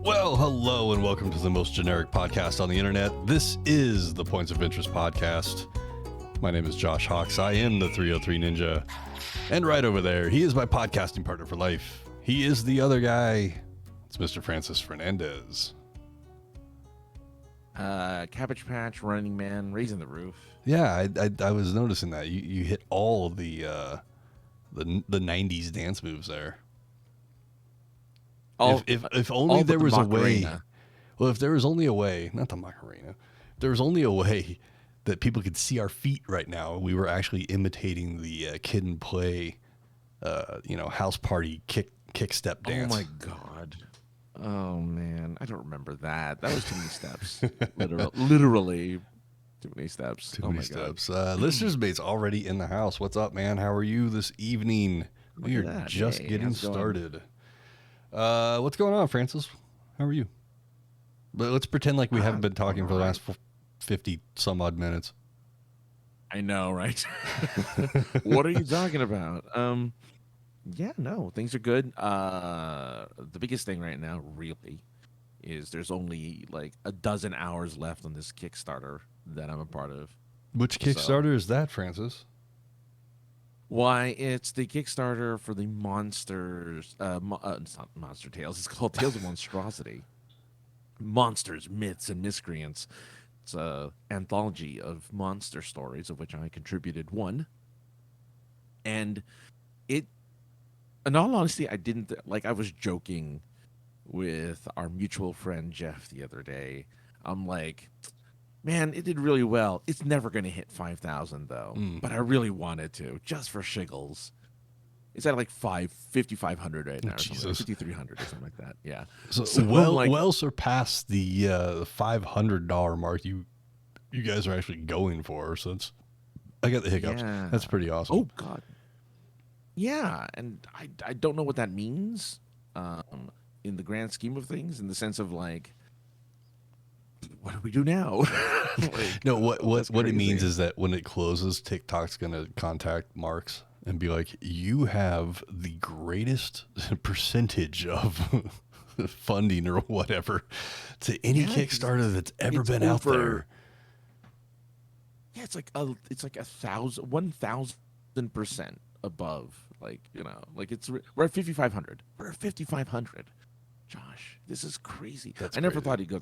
Well, hello and welcome to the most generic podcast on the internet. This is the Points of Interest podcast. My name is Josh Hawks. I am the 303 Ninja. And right over there, he is my podcasting partner for life. He is the other guy. It's Mr. Francis Fernandez. Cabbage Patch, Running Man, Raising the Roof. Yeah, I was noticing that. You hit all of the 90s dance moves there. If only there was a way. Well, if there was only a way, not the Macarena, if there was only a way that people could see our feet right now, we were actually imitating the Kid and Play, house party kick step dance. Oh my God. Oh man, I don't remember that. That was too many steps. Literally too many steps. Too many steps. Listeners mate's already in the house. What's up, man? How are you this evening? We are just getting started. What's going on, Francis? How are you? But let's pretend like we haven't been talking for the last 50 some odd minutes. I know, right? What are you talking about? Things are good. The biggest thing right now, really, is there's only like a dozen hours left on this Kickstarter that I'm a part of. Which Kickstarter is that, Francis? Why, it's the Kickstarter for the Monsters. It's not Monster Tales. It's called Tales of Monstrosity. Monsters, Myths, and Miscreants. It's an anthology of monster stories, of which I contributed one. And in all honesty, I didn't I was joking with our mutual friend Jeff the other day. I'm like, man, it did really well. It's never going to hit 5,000 though, but I really wanted to, just for shiggles. It's at like 5,500 right now, or something, 5,300 or something like that. Yeah. So well surpassed the $500 mark you guys are actually going for. So I got the hiccups. Yeah. That's pretty awesome. Oh God. Yeah, and I don't know what that means in the grand scheme of things, in the sense of like, what do we do now? No, what it means is that when it closes, TikTok's going to contact Marks and be like, you have the greatest percentage of funding or whatever to any Kickstarter that's ever been out there. Yeah, it's like 1,000% above. We're at 5,500. We're at 5,500. Josh, this is crazy. I never thought it'd go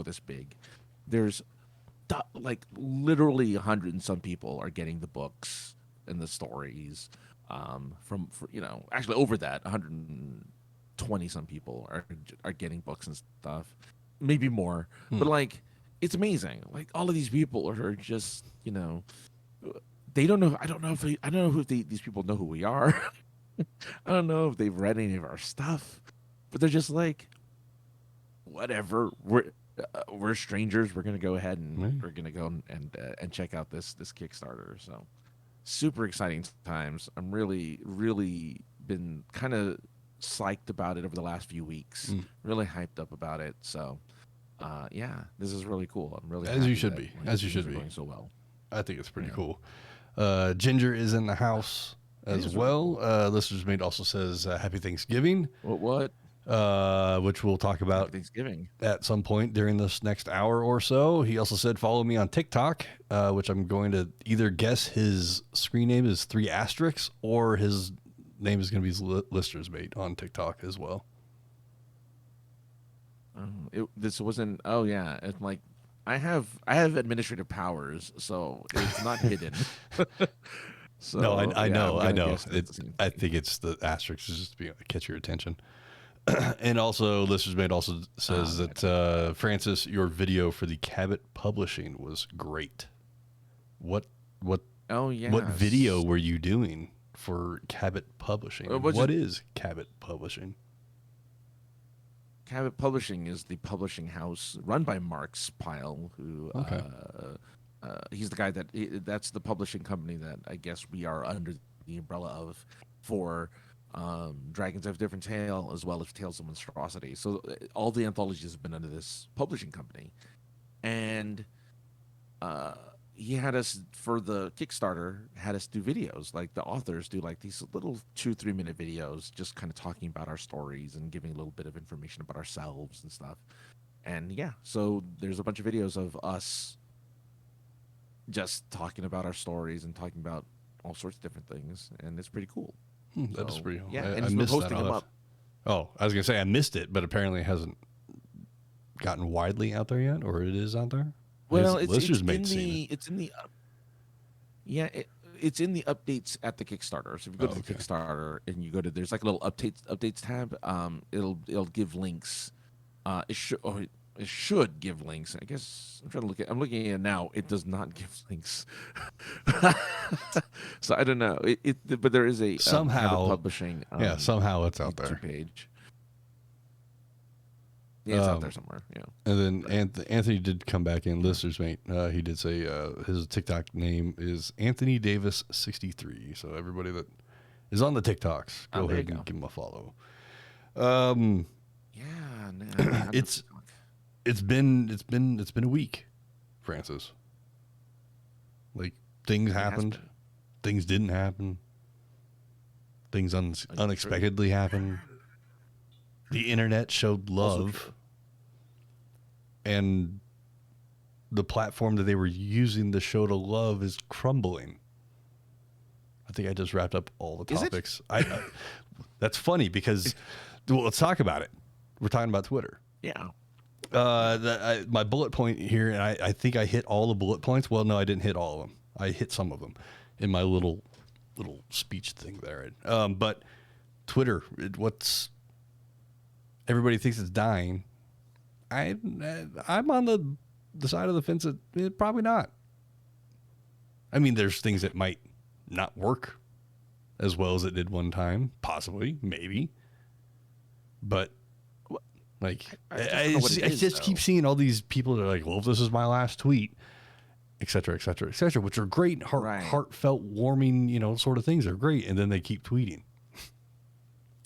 this big. There's literally 100 and some people are getting the books and the stories. Actually over that, 120 some people are getting books and stuff, maybe more. But it's amazing. All of these people are just they don't know. I don't know if these people know who we are. I don't know if they've read any of our stuff. But they're just like, whatever. We're strangers. We're gonna go ahead and we're gonna go and check out this Kickstarter. So, super exciting times. I'm really been kind of psyched about it over the last few weeks. Really hyped up about it. So, this is really cool. I'm really as you should be. As you should be. Going so well. I think it's pretty cool. Ginger is in the house as well. Listeners mate also says Happy Thanksgiving. What? Which we'll talk about Thanksgiving at some point during this next hour or so. He also said, follow me on TikTok, which I'm going to either guess his screen name is 3 asterisks or his name is going to be Listeners Mate on TikTok as well. This wasn't. Oh yeah, it's like I have administrative powers, so it's not hidden. So, no, I know. I think it's the asterisks just to catch your attention. And also, Listeners Mate also says that Francis, your video for the Cabot Publishing was great. What video were you doing for Cabot Publishing? What is Cabot Publishing? Cabot Publishing is the publishing house run by Marks Pyle, who he's the guy that's the publishing company that I guess we are under the umbrella of for Dragons of Different Tale, as well as Tales of Monstrosity. So all the anthologies have been under this publishing company, and he had us for the Kickstarter, had us do videos. Like the authors do like these little 2-3 minute videos, just kind of talking about our stories and giving a little bit of information about ourselves and stuff. And yeah, so there's a bunch of videos of us just talking about our stories and talking about all sorts of different things, and it's pretty cool. That is pretty cool. Yeah, I and he's been missed posting that. them up. Oh, I was gonna say I missed it, but apparently it hasn't gotten widely out there yet, or it is out there. Well, It's in the updates at the Kickstarter. So if you go to the Kickstarter and you go to, there's like a little updates tab. It'll give links. It should give links. I guess I'm looking at it now. It does not give links. So I don't know. But there is a somehow publishing. Somehow it's out there. Page. Yeah, it's out there somewhere. Yeah. And then Anthony did come back in, listeners mate. He did say his TikTok name is Anthony Davis 63. So everybody that is on the TikToks, go ahead and give him a follow. It's been a week, Francis. Like things happened, things didn't happen, things unexpectedly happened. The internet showed love, and the platform that they were using the show to love is crumbling. I think I just wrapped up all the topics. That's funny because, well, let's talk about it. We're talking about Twitter. Yeah. My bullet point here, and I think I hit all the bullet points. Well, no, I didn't hit all of them. I hit some of them in my little speech thing there. But Twitter, everybody thinks it's dying. I'm on the side of the fence that probably not. I mean, there's things that might not work as well as it did one time, possibly, maybe. But like, I just keep seeing all these people that are like, well, if this is my last tweet, et cetera, et cetera, et cetera, which are great, heartfelt, warming, sort of things are great. And then they keep tweeting.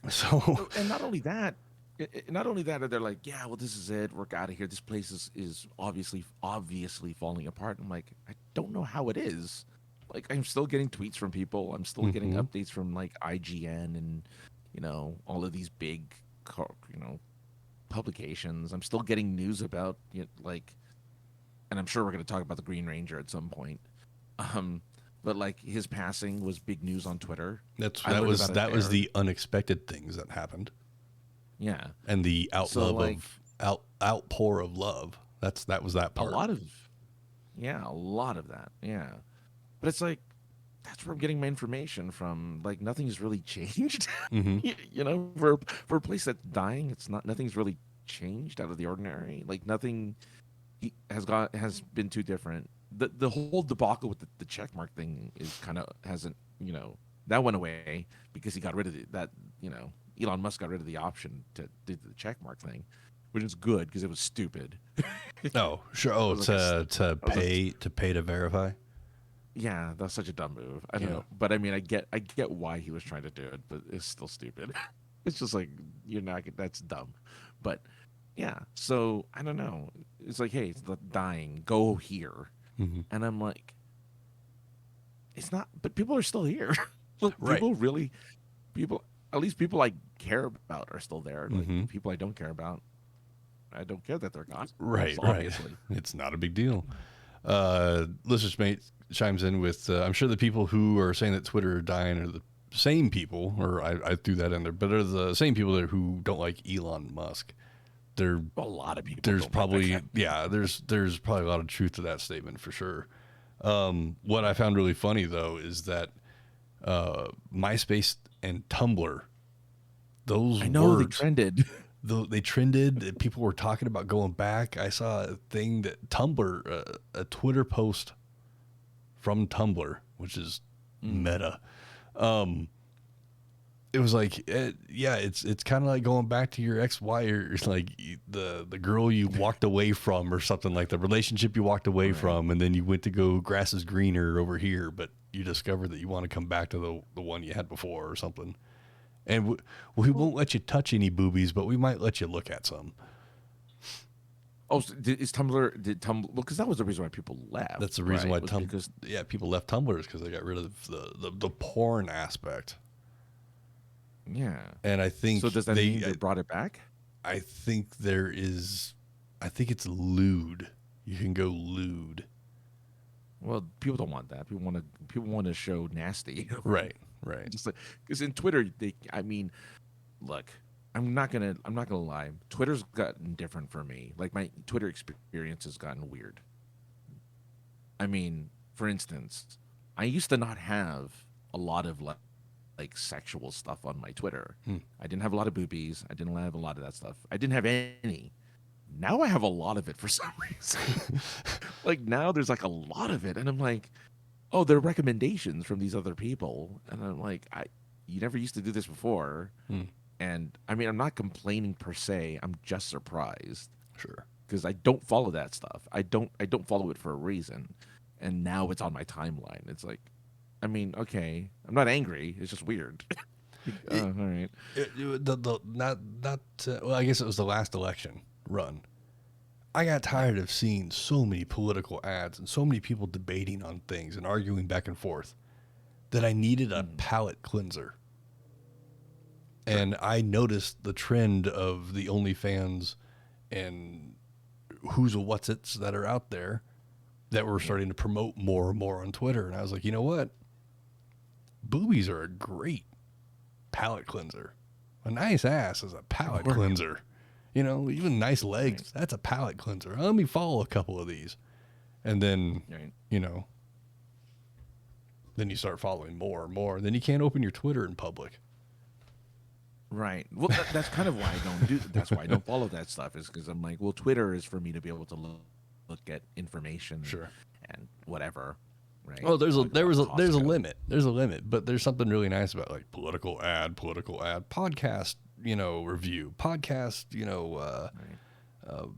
So, and not only that, they're like, yeah, well, this is it. We're out of here. This place is obviously falling apart. I'm like, I don't know how it is. Like, I'm still getting tweets from people. I'm still getting updates from like IGN and, all of these big, publications. I'm still getting news about and I'm sure we're going to talk about the Green Ranger at some point. But like his passing was big news on Twitter. That was the unexpected things that happened. Yeah, and the outpour of love. That was that part. A lot of that. Yeah, but it's like that's where I'm getting my information from. Like nothing's really changed. For a place that's dying, nothing's really changed out of the ordinary. Like nothing has been too different. The whole debacle with the checkmark thing is hasn't that went away because he got rid of Elon Musk got rid of the option to do the checkmark thing, which is good because it was stupid. Oh, sure. Oh, to pay to verify. Yeah, that's such a dumb move. I don't know, but I mean, I get why he was trying to do it, but it's still stupid. It's just like that's dumb. But yeah, so I don't know. It's like, hey, it's dying. Go here, and I'm like, it's not. But people are still here. Right. At least people I care about are still there. Like people I don't care about, I don't care that they're gone. Right, obviously. It's not a big deal. Listeners mate chimes in with, I'm sure the people who are saying that Twitter are dying are the same people, or I threw that in there, but are the same people who don't like Elon Musk. There a lot of people. There's probably there's probably a lot of truth to that statement for sure. What I found really funny though is that MySpace and Tumblr, those words, they trended. They trended. People were talking about going back. I saw a thing that Tumblr, a Twitter post from Tumblr, which is Meta. It was like, it's kind of like going back to your ex-wife, or like the girl you walked away from, or something like the relationship you walked away from, and then you went to go grass is greener over here, but you discovered that you want to come back to the one you had before or something. And we won't let you touch any boobies, but we might let you look at some. Oh, so is Tumblr? Did Tumblr? Well, because that was the reason why people left. That's the reason why because people left Tumblr is because they got rid of the porn aspect. yeah. And I think So does that mean they brought it back? I think I think it's lewd. You can go lewd. Well, people don't want that. People want to show nasty. Right. Just like, because in Twitter, look, I'm not gonna lie. Twitter's gotten different for me. Like my Twitter experience has gotten weird. I mean, for instance, I used to not have a lot of like sexual stuff on my Twitter. I didn't have a lot of boobies. I didn't have a lot of that stuff. I didn't have any. Now I have a lot of it for some reason. Like now there's like a lot of it, and I'm like, oh, there are recommendations from these other people, and I'm like, you never used to do this before. And I mean, I'm not complaining per se. I'm just surprised. Sure. Because I don't follow that stuff. I don't follow it for a reason. And now it's on my timeline. It's like, I mean, okay, I'm not angry. It's just weird. All right. Well, I guess it was the last election run. I got tired of seeing so many political ads and so many people debating on things and arguing back and forth that I needed a palate cleanser. And I noticed the trend of the OnlyFans and who's a what's its that are out there that were starting to promote more and more on Twitter. And I was like, you know what? Boobies are a great palate cleanser. A nice ass is a palate cleanser. You know, even nice legs, that's a palate cleanser. Let me follow a couple of these. And then, you know, then you start following more and more. Then you can't open your Twitter in public. Right. Well, that's kind of why I don't do. That's why I don't follow that stuff. Is because I'm like, well, Twitter is for me to be able to look at information, and whatever. Right. Oh, there's a limit. There's a limit, but there's something really nice about like political ad, podcast, you know, review, podcast, you know,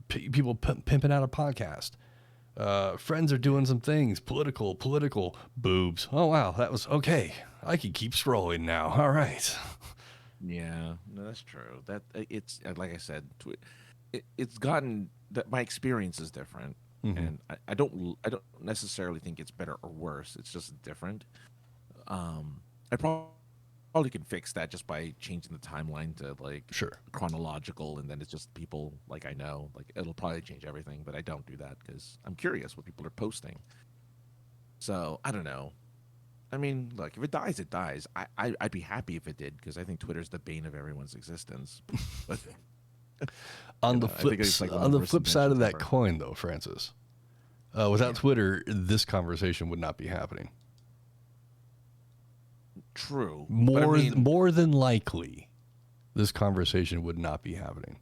people pimping out a podcast. Friends are doing some things. Political boobs. Oh wow, that was okay. I can keep scrolling now. All right. Yeah, no, that's true. That it's like I said, it's gotten that my experience is different, and I don't necessarily think it's better or worse. It's just different. I probably can fix that just by changing the timeline to like chronological, and then it's just people like I know. Like it'll probably change everything, but I don't do that because I'm curious what people are posting. So I don't know. I mean, look, if it dies, it dies. I'd be happy if it did because I think Twitter's the bane of everyone's existence. But, on the flip side of that coin, though, Francis, without Twitter, this conversation would not be happening. True. More than likely, this conversation would not be happening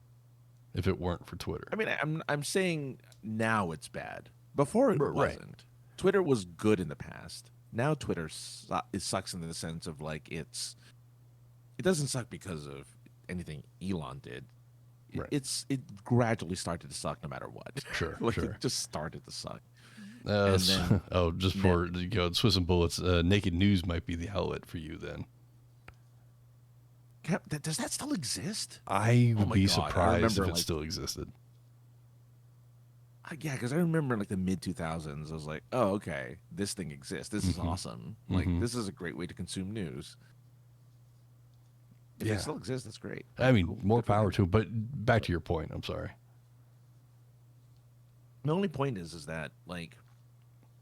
if it weren't for Twitter. I mean, I'm saying now it's bad. Before it wasn't. Twitter was good in the past. Now Twitter it sucks in the sense of like it doesn't suck because of anything Elon did. It gradually started to suck no matter what. Sure, It just started to suck. Just for Swiss and Bullets, Naked News might be the outlet for you then. Does that still exist? I would be surprised if it still existed. Yeah, because I remember in like the mid 2000s, I was like, "Oh, okay, this thing exists. This is awesome. Like, this is a great way to consume news." If it still exists, that's great. I mean, more power to it. But back to your point. I'm sorry. The only point is that like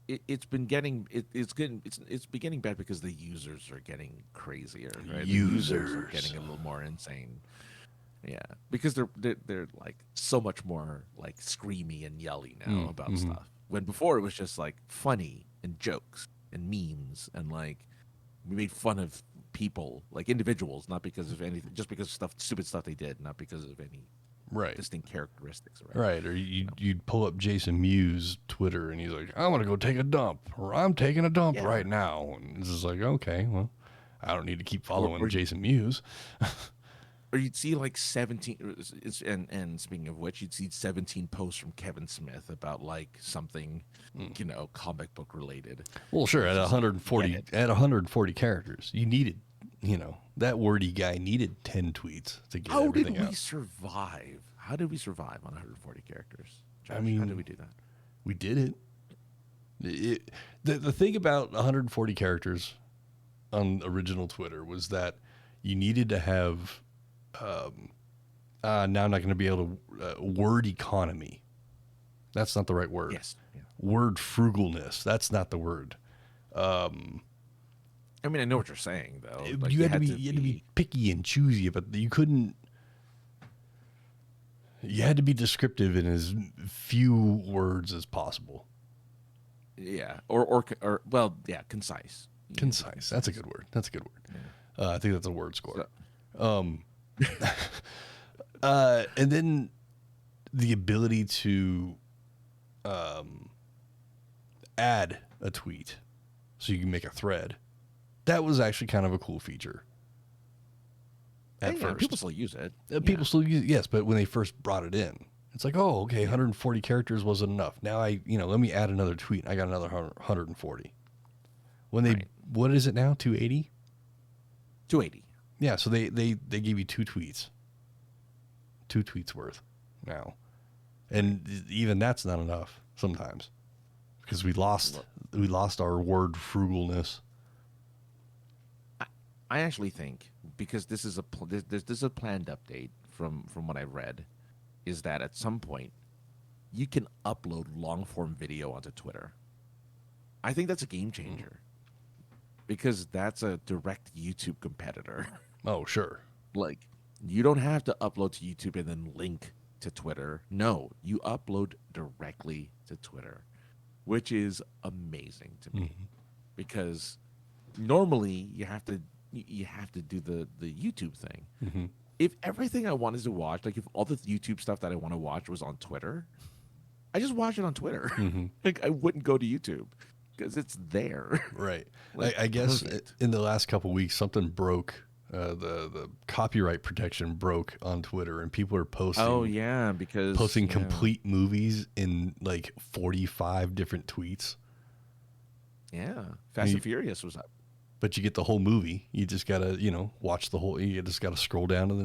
it's beginning bad because the users are getting crazier. Right? The users are getting a little more insane. Yeah, because they're like so much more like screamy and yelly now about stuff. When before it was just like funny and jokes and memes and like we made fun of people like individuals, not because of anything, just because of stupid stuff they did, not because of any distinct characteristics. Right, or you'd pull up Jason Mewes' Twitter and he's like, "I'm gonna go take a dump," or "I'm taking a dump right now," and it's just like, okay, well, I don't need to keep following Jason Mewes. Or you'd see like 17, and speaking of which, you'd see 17 posts from Kevin Smith about like something, comic book related. Well, sure, at 140 characters, you needed, that wordy guy needed 10 tweets to get everything out. How did we survive on 140 characters? Josh? I mean, how did we do that? We did it. The thing about 140 characters on original Twitter was that you needed to have. Now I'm not going to be able to word economy. That's not the right word. Yes. Yeah. Word frugalness. That's not the word. I mean, I know what you're saying, though. Like, You had to be picky and choosy, but you couldn't. You had to be descriptive in as few words as possible. Yeah, or well, yeah, concise. Concise. That's a good word. Yeah. I think that's a word score. So. And then the ability to add a tweet so you can make a thread. That was actually kind of a cool feature. At first, people still use it. People still use it, yes, but when they first brought it in, it's like, oh, okay, 140 characters wasn't enough. Now let me add another tweet. I got another 140. When they, what is it now? 280? 280. Yeah, so they gave you two tweets worth now, and even that's not enough sometimes because we lost our word frugalness. I actually think, because this is a planned update from what I read, is that at some point you can upload long form video onto Twitter. I think that's a game changer because that's a direct YouTube competitor. Oh, sure. Like, you don't have to upload to YouTube and then link to Twitter. No, you upload directly to Twitter, which is amazing to me because normally you have to do the YouTube thing. Mm-hmm. If everything I wanted to watch, like if all the YouTube stuff that I want to watch was on Twitter, I just watch it on Twitter. Mm-hmm. Like, I wouldn't go to YouTube because it's there. Right. Like, I guess in the last couple of weeks, something broke. The copyright protection broke on Twitter, and people are posting. Oh yeah, because complete movies in like 45 different tweets. Yeah, Fast and Furious was up. But you get the whole movie. You just gotta, watch the whole. You just gotta scroll down to the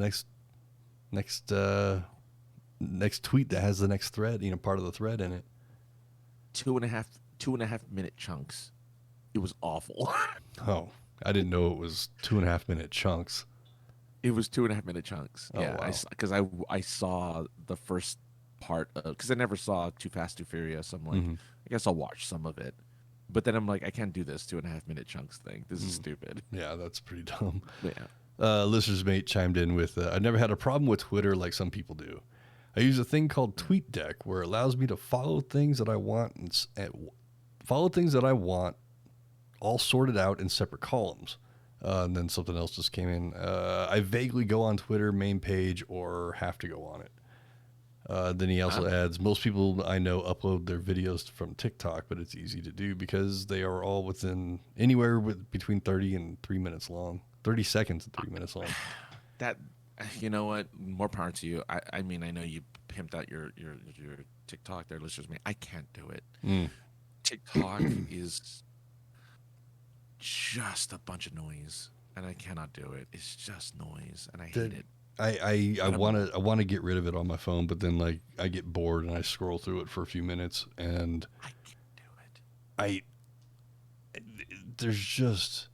next tweet that has the next thread. Part of the thread in it. 2.5 minute chunks. It was awful. Oh, I didn't know it was 2.5 minute chunks. It was 2.5 minute chunks. Oh, yeah, wow. Because I saw the first part because I never saw Too Fast, Too Furious. I'm like, I guess I'll watch some of it. But then I'm like, I can't do this 2.5 minute chunks thing. This is stupid. Yeah, that's pretty dumb. Yeah. Listener's mate chimed in with, I've never had a problem with Twitter like some people do. I use a thing called TweetDeck where it allows me to follow things that I want all sorted out in separate columns. And then something else just came in. I vaguely go on Twitter main page or have to go on it. Then he also adds, most people I know upload their videos from TikTok, but it's easy to do because they are all within anywhere between 30 and 3 minutes long. 30 seconds and 3 minutes long. That, you know what? More power to you. I mean, I know you pimped out your TikTok there, listeners. I can't do it. TikTok is just a bunch of noise, and I cannot do it. It's just noise, and I hate it. I want to get rid of it on my phone, but then like I get bored and I scroll through it for a few minutes, and I can't do it. There's just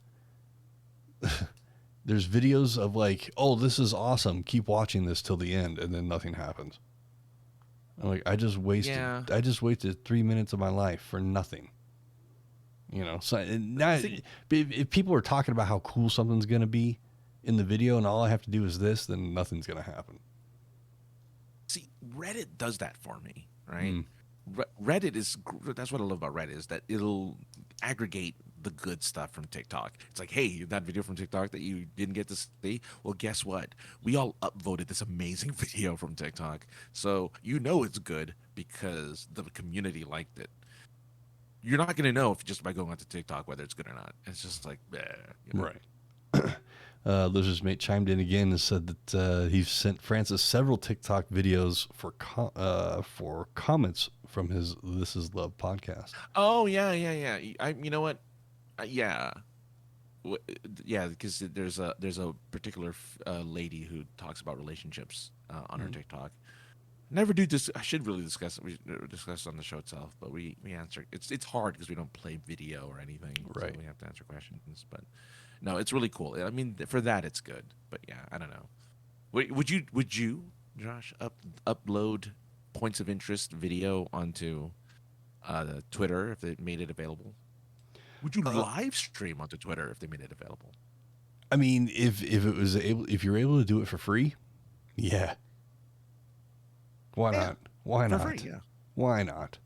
there's videos of like, oh, this is awesome, keep watching this till the end, and then nothing happens. I'm like, I just wasted 3 minutes of my life for nothing. So if people are talking about how cool something's gonna be in the video and all I have to do is this, then nothing's going to happen. See, Reddit does that for me, right? Reddit that's what I love about Reddit is that it'll aggregate the good stuff from TikTok. It's like, hey, that video from TikTok that you didn't get to see, well, guess what? We all upvoted this amazing video from TikTok. So it's good because the community liked it. You're not going to know just by going onto TikTok whether it's good or not. It's just like, Right. Lizard's mate chimed in again and said that he's sent Francis several TikTok videos for comments from his This Is Love podcast. Oh yeah. You know what? Yeah, because there's a particular lady who talks about relationships on her TikTok, Never do this. I should really discuss it. We discuss it on the show itself, but we answer. It's hard because we don't play video or anything, Right. so we have to answer questions. But no, it's really cool. I mean, for that, it's good. But yeah, I don't know. Would you, Josh, upload points of interest video onto Twitter if they made it available? Would you live stream onto Twitter if they made it available? I mean, if you're able to do it for free, yeah. Why not? Why not? For free, yeah. Why not?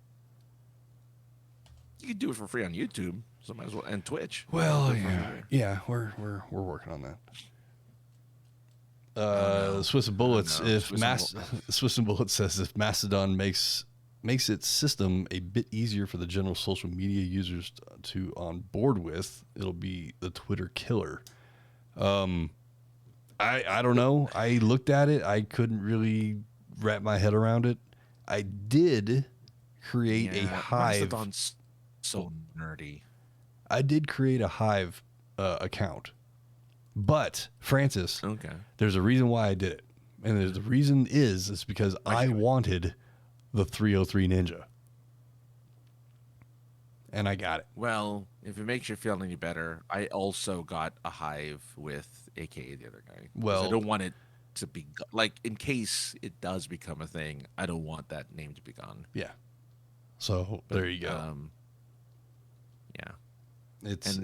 You could do it for free on YouTube, so might as well, and Twitch. Well, yeah, we're working on that. Swiss and Bullets. Swiss and Bullets says if Mastodon makes its system a bit easier for the general social media users to on board with, it'll be the Twitter killer. I don't know. I looked at it. I couldn't really wrap my head around it. I did create a Hive. Mastodon's so nerdy. I did create a Hive account, but Francis, okay, there's a reason why I did it, and the reason is because I wanted the 303 Ninja, and I got it. Well, if it makes you feel any better, I also got a Hive with AKA the other guy. Well, I don't want it to be like, in case it does become a thing, I don't want that name to be gone. Yeah. So there you go. Yeah. It's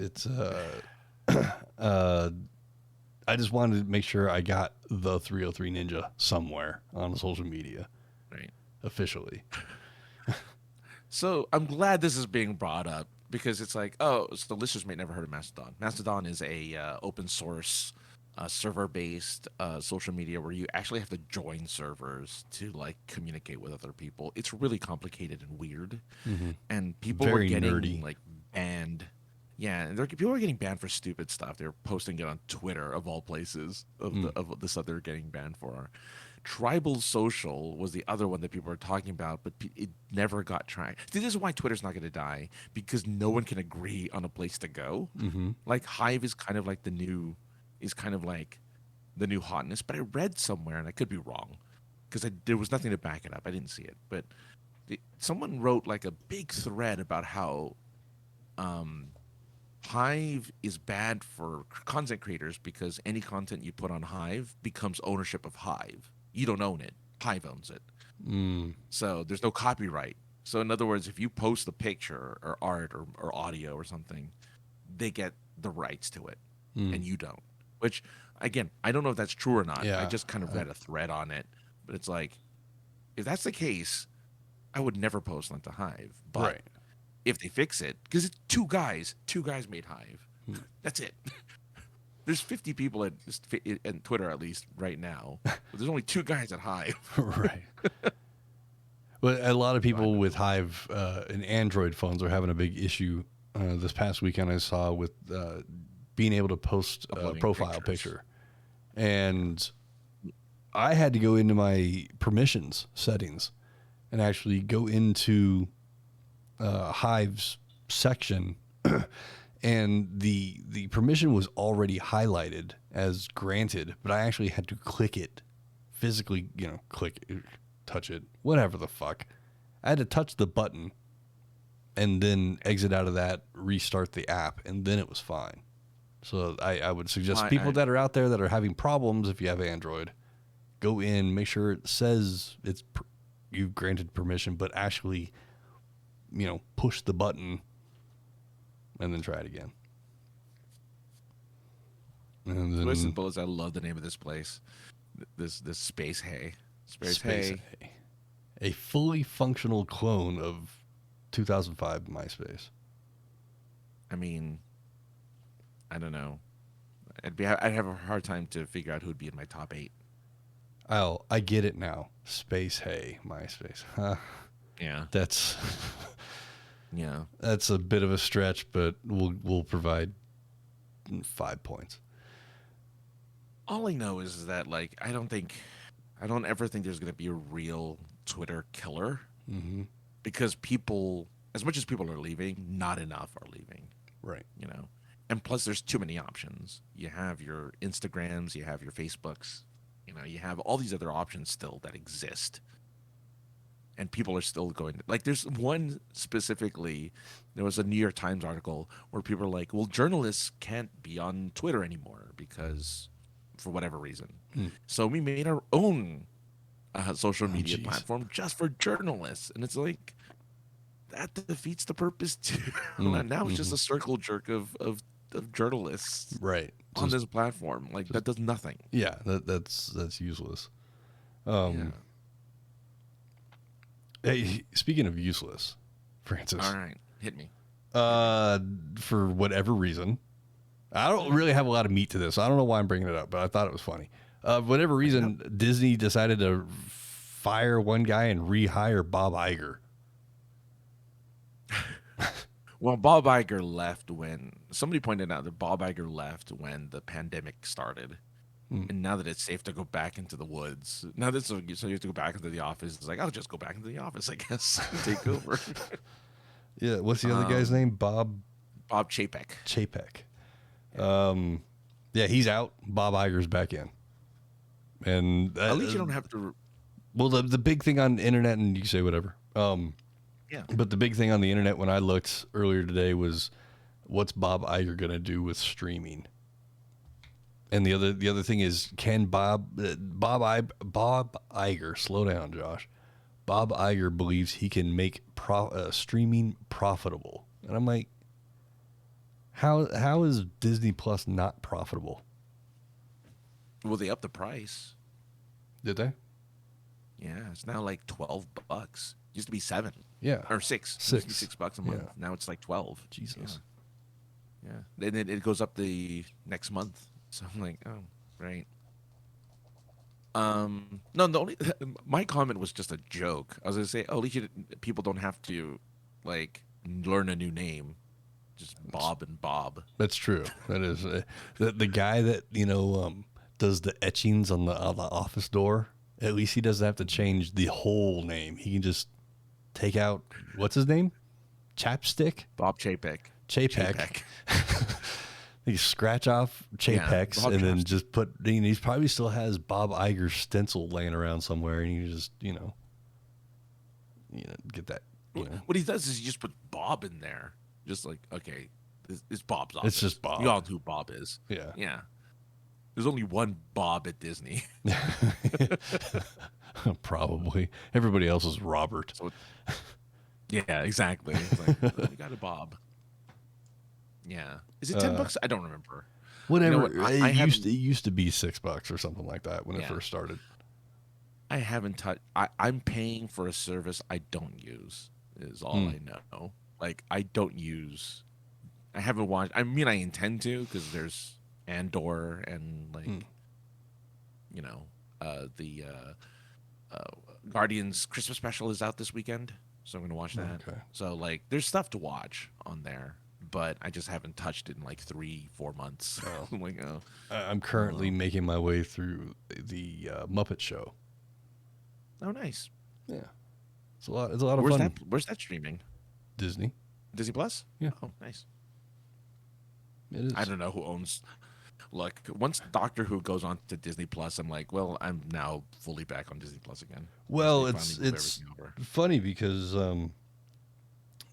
I just wanted to make sure I got the 303 Ninja somewhere on social media. Right. Officially. So I'm glad this is being brought up because it's like, oh, so the listeners may never heard of Mastodon. Mastodon is a open source server-based social media where you actually have to join servers to like communicate with other people. It's really complicated and weird, and people were getting nerdy. Like banned. Yeah, and people were getting banned for stupid stuff. They were posting it on Twitter of all places of the stuff they were getting banned for. Tribal Social was the other one that people were talking about, but it never got tracked. This is why Twitter's not going to die, because no one can agree on a place to go. Like Hive is kind of like the new hotness. But I read somewhere, and I could be wrong, because there was nothing to back it up. I didn't see it, but someone wrote like a big thread about how Hive is bad for content creators because any content you put on Hive becomes ownership of Hive. You don't own it. Hive owns it. So there's no copyright. So in other words, if you post a picture or art or audio or something, they get the rights to it, and you don't. Which, again, I don't know if that's true or not. Yeah. I just kind of read a thread on it. But it's like, if that's the case, I would never post on the Hive. But if they fix it, because it's two guys made Hive. That's it. There's 50 people at Twitter, at least right now. But there's only two guys at Hive. Right. Well, a lot of people with Hive and Android phones are having a big issue. This past weekend I saw with being able to post a profile picture. And I had to go into my permissions settings and actually go into Hive's section. And the permission was already highlighted as granted, but I actually had to click it physically, click it, touch it, whatever the fuck. I had to touch the button and then exit out of that, restart the app, and then it was fine. So I would suggest people that are out there that are having problems, if you have Android, go in, make sure it says you've granted permission, but actually, push the button and then try it again. And then, Listen, Bullets, I love the name of this place. This Space Hay. Space Hay. A fully functional clone of 2005 MySpace. I mean, I don't know. I'd have a hard time to figure out who'd be in my top 8. Oh, I get it now. Space Hay, MySpace. Huh. Yeah. That's yeah. That's a bit of a stretch, but we'll provide 5 points. All I know is that I don't ever think there's going to be a real Twitter killer, because people, as much as people are leaving, not enough are leaving. Right. And plus there's too many options. You have your Instagrams, you have your Facebooks, you have all these other options still that exist. and people are still going. Like, there's one specifically. There was a New York Times article where people are like, "Well, journalists can't be on Twitter anymore because, for whatever reason." Hmm. So we made our own social Oh, media jeez. platform just for journalists, and it's like that defeats the purpose too. Mm, Now it's just mhm. a circle jerk of journalists Right. on Just, this platform. Like, that does nothing. yeah, that's useless. Yeah. Hey, speaking of useless, Francis. All right, hit me. For whatever reason, I don't really have a lot of meat to this. I don't know why I'm bringing it up, but I thought it was funny. Whatever reason, Disney decided to fire one guy and rehire Bob Iger. Well, Bob Iger left when somebody pointed out that Bob Iger left when the pandemic started. And now that it's safe to go back into the woods, now that so you have to go back into the office, it's like, I'll just go back into the office, I guess, and take over. Yeah, what's the other guy's name? Bob Chapek. Chapek. Yeah, he's out. Bob Iger's back in. And At least you don't have to. Well, the big thing on the internet, and you can say whatever. Yeah. But the big thing on the internet when I looked earlier today was, what's Bob Iger going to do with streaming? And the other thing is, can Bob Iger, slow down, Josh. Bob Iger believes he can make streaming profitable, and I'm like, how is Disney Plus not profitable? Well, they upped the price. Did they? Yeah, it's now like $12. Used to be $7. Yeah, Or $6. $6. Used to be $6 a month. Yeah. Now it's like 12. Jesus. Yeah. Then it goes up the next month. So I'm like, oh, right. No, the only my comment was just a joke. I was gonna say, oh, at least people don't have to like learn a new name. Just Bob and Bob. That's true. That is the guy that does the etchings on the office door. At least he doesn't have to change the whole name. He can just take out, what's his name? Chapstick? Bob Chapek. Chapek. He scratch off Chapek's and then just put. He probably still has Bob Iger's stencil laying around somewhere, and you just get that. What he does is he just put Bob in there, just like, okay, it's Bob's office. It's just Bob. You all know who Bob is. Yeah. Yeah. There's only one Bob at Disney. Probably everybody else is Robert. So, yeah, exactly. It's like, we got a Bob. Yeah. Is it $10? I don't remember. Whatever. You know what? It used to be $6 or something like that when it first started. I haven't touched. I'm paying for a service I don't use. Is all I know. Like, I don't use. I haven't watched. I mean, I intend to because there's Andor and the Guardians Christmas special is out this weekend, so I'm gonna watch that. Okay. So like, there's stuff to watch on there, but I just haven't touched it in like 3-4 months. Oh. I'm like, oh. I'm currently making my way through the Muppet Show. Oh, nice. Yeah, it's a lot of fun. Where's that streaming? Disney Plus? Yeah. Oh, nice. It is. I don't know who owns. Look, once Doctor Who goes on to Disney Plus, I'm like, well, I'm now fully back on Disney Plus again. Well, They it's finally moved everything over. funny because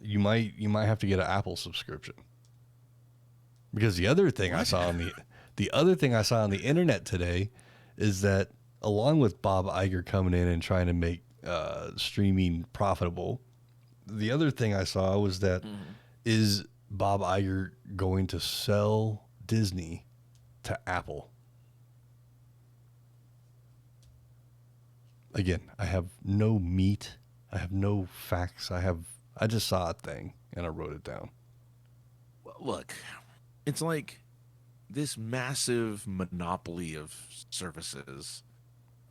you might have to get an Apple subscription. Because the other thing I saw on the internet today is that along with Bob Iger coming in and trying to make streaming profitable, the other thing I saw was that is Bob Iger going to sell Disney to Apple? Again, I have no meat. I have no facts. I just saw a thing and I wrote it down. Well, look, it's like this massive monopoly of services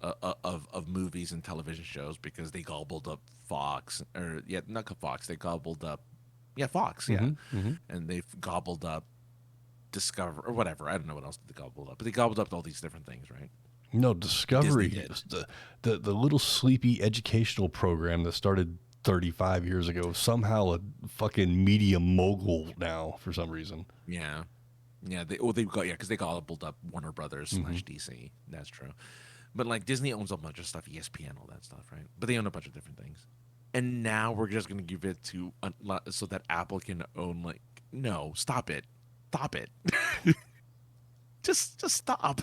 of movies and television shows because they gobbled up Fox, or not Fox. They gobbled up, Fox, and they've gobbled up Discover or whatever. I don't know what else they gobbled up, but they gobbled up all these different things, right? No, Discovery is the little sleepy educational program that started 35 years ago. Somehow a fucking media mogul now for some reason. Yeah. They got because they gobbled up Warner Brothers / DC. That's true. But like Disney owns a bunch of stuff, ESPN, all that stuff, right? But they own a bunch of different things. And now we're just gonna give it to so that Apple can own like no, stop it, just stop.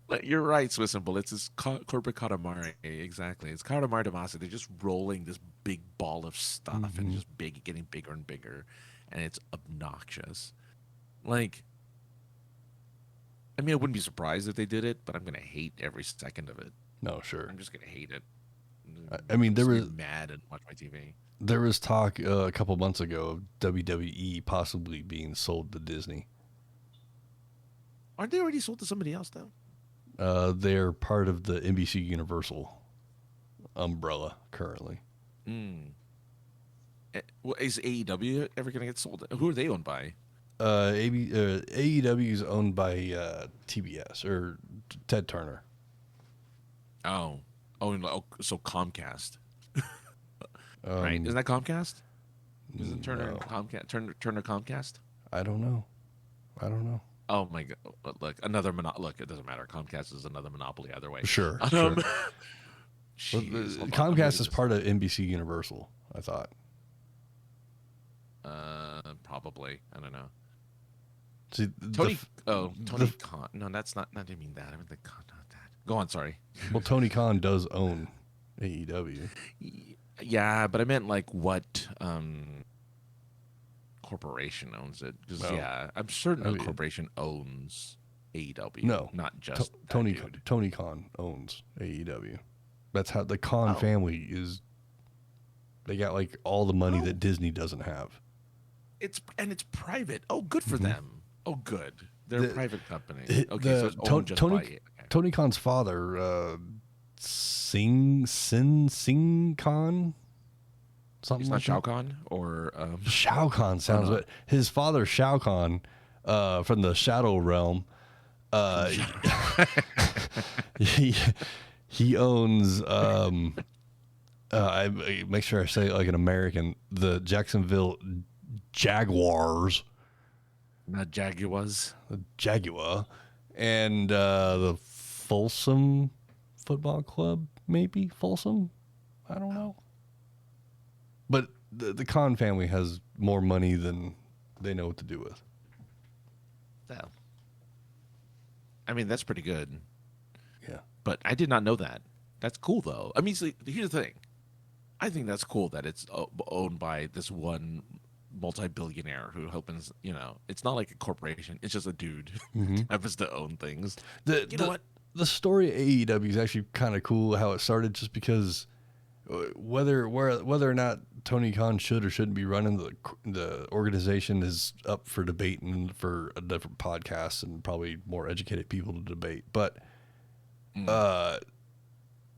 Like, you're right, Swiss and Bullets. It's corporate Katamari. Exactly. It's Katamari Damacy. They're just rolling this big ball of stuff and just getting bigger and bigger. And it's obnoxious. Like, I mean, I wouldn't be surprised if they did it, but I'm going to hate every second of it. No, sure. I'm just going to hate it. I mean, there was mad and watch my TV. There was talk a couple months ago of WWE possibly being sold to Disney. Aren't they already sold to somebody else, though? They're part of the NBC Universal umbrella currently. Is AEW ever going to get sold? Who are they owned by? AEW is owned by TBS or Ted Turner. Oh, so Comcast, right? Isn't that Comcast? Isn't Turner Comcast? Turner Comcast? I don't know. Oh my god! Look, Look, it doesn't matter. Comcast is another monopoly either way. Sure. Jeez, Comcast is part of NBC Universal, I thought. Probably. I don't know. See, Tony Khan. No, that's not. I didn't mean that. I meant the Khan. Not that. Go on. Sorry. Well, Tony Khan does own AEW. Yeah, but I meant like what corporation owns it? Because yeah, I'm certain a corporation owns AEW. No, not just Tony Khan owns AEW. That's how the Khan family is. They got like all the money that Disney doesn't have. It's private. Oh, good for them. Oh, good. They're a private company. Okay, so it's owned just by it. Okay. Tony Khan's father, Sing Khan. Something it's like not Shao Kahn or Shao Kahn sounds good. His father Shao Kahn, from the Shadow Realm, he owns. I make sure I say it like an American. The Jacksonville Jaguars, not Jaguars. The Jaguar, and the Folsom Football Club, maybe Folsom. I don't know. But the Khan family has more money than they know what to do with. So, I mean, that's pretty good. Yeah. But I did not know that. That's cool, though. I mean, here's the thing. I think that's cool that it's owned by this one multi-billionaire who opens, it's not like a corporation. It's just a dude who happens to own things. You know what? The story of AEW is actually kind of cool how it started, just because whether or not Tony Khan should or shouldn't be running the organization is up for debate and for a different podcast and probably more educated people to debate. But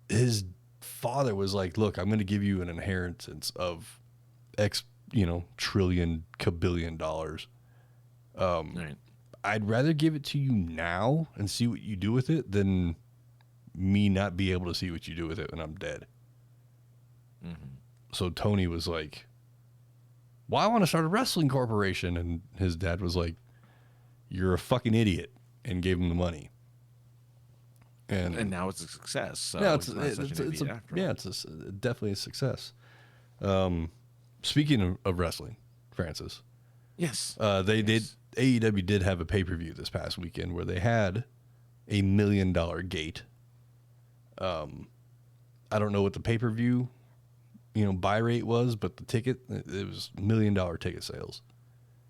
his father was like, look, I'm going to give you an inheritance of X, trillion, kabillion dollars. Right. I'd rather give it to you now and see what you do with it than me not be able to see what you do with it when I'm dead. So Tony was like, well, I want to start a wrestling corporation. And his dad was like, you're a fucking idiot, and gave him the money. And now it's a success. So yeah, it's definitely a success. Speaking of wrestling, Francis. Yes. AEW did have a pay-per-view this past weekend where they had $1 million gate. I don't know what the pay-per-view, buy rate was, but the ticket, it was $1 million ticket sales.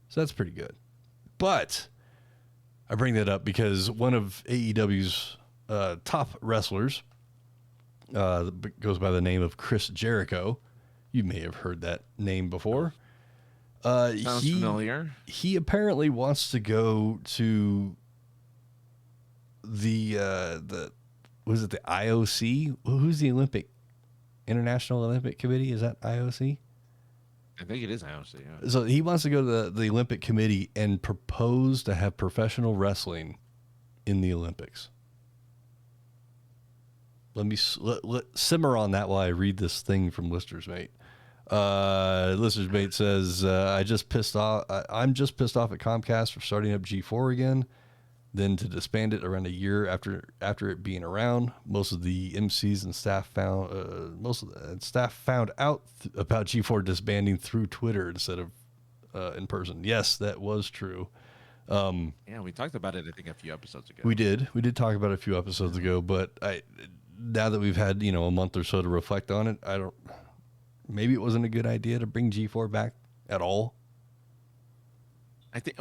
So that's pretty good. But I bring that up because one of AEW's top wrestlers goes by the name of Chris Jericho. You may have heard that name before. Sounds familiar. He apparently wants to go to the was it the IOC? Who's the International Olympic Committee? Is that IOC? I think it is IOC. Yeah. So he wants to go to the Olympic Committee and propose to have professional wrestling in the Olympics. Let me simmer on that while I read this thing from Lister's Mate. Lister's Mate says, I'm just pissed off at Comcast for starting up G4 again. then to disband it around a year after it being around. Most of the MCs and staff found out about G4 disbanding through Twitter instead of in person. Yes, that was true. Yeah, we talked about it, I think, a few episodes ago. We did talk about it a few episodes ago, but now that we've had, a month or so to reflect on it, maybe it wasn't a good idea to bring G4 back at all. I think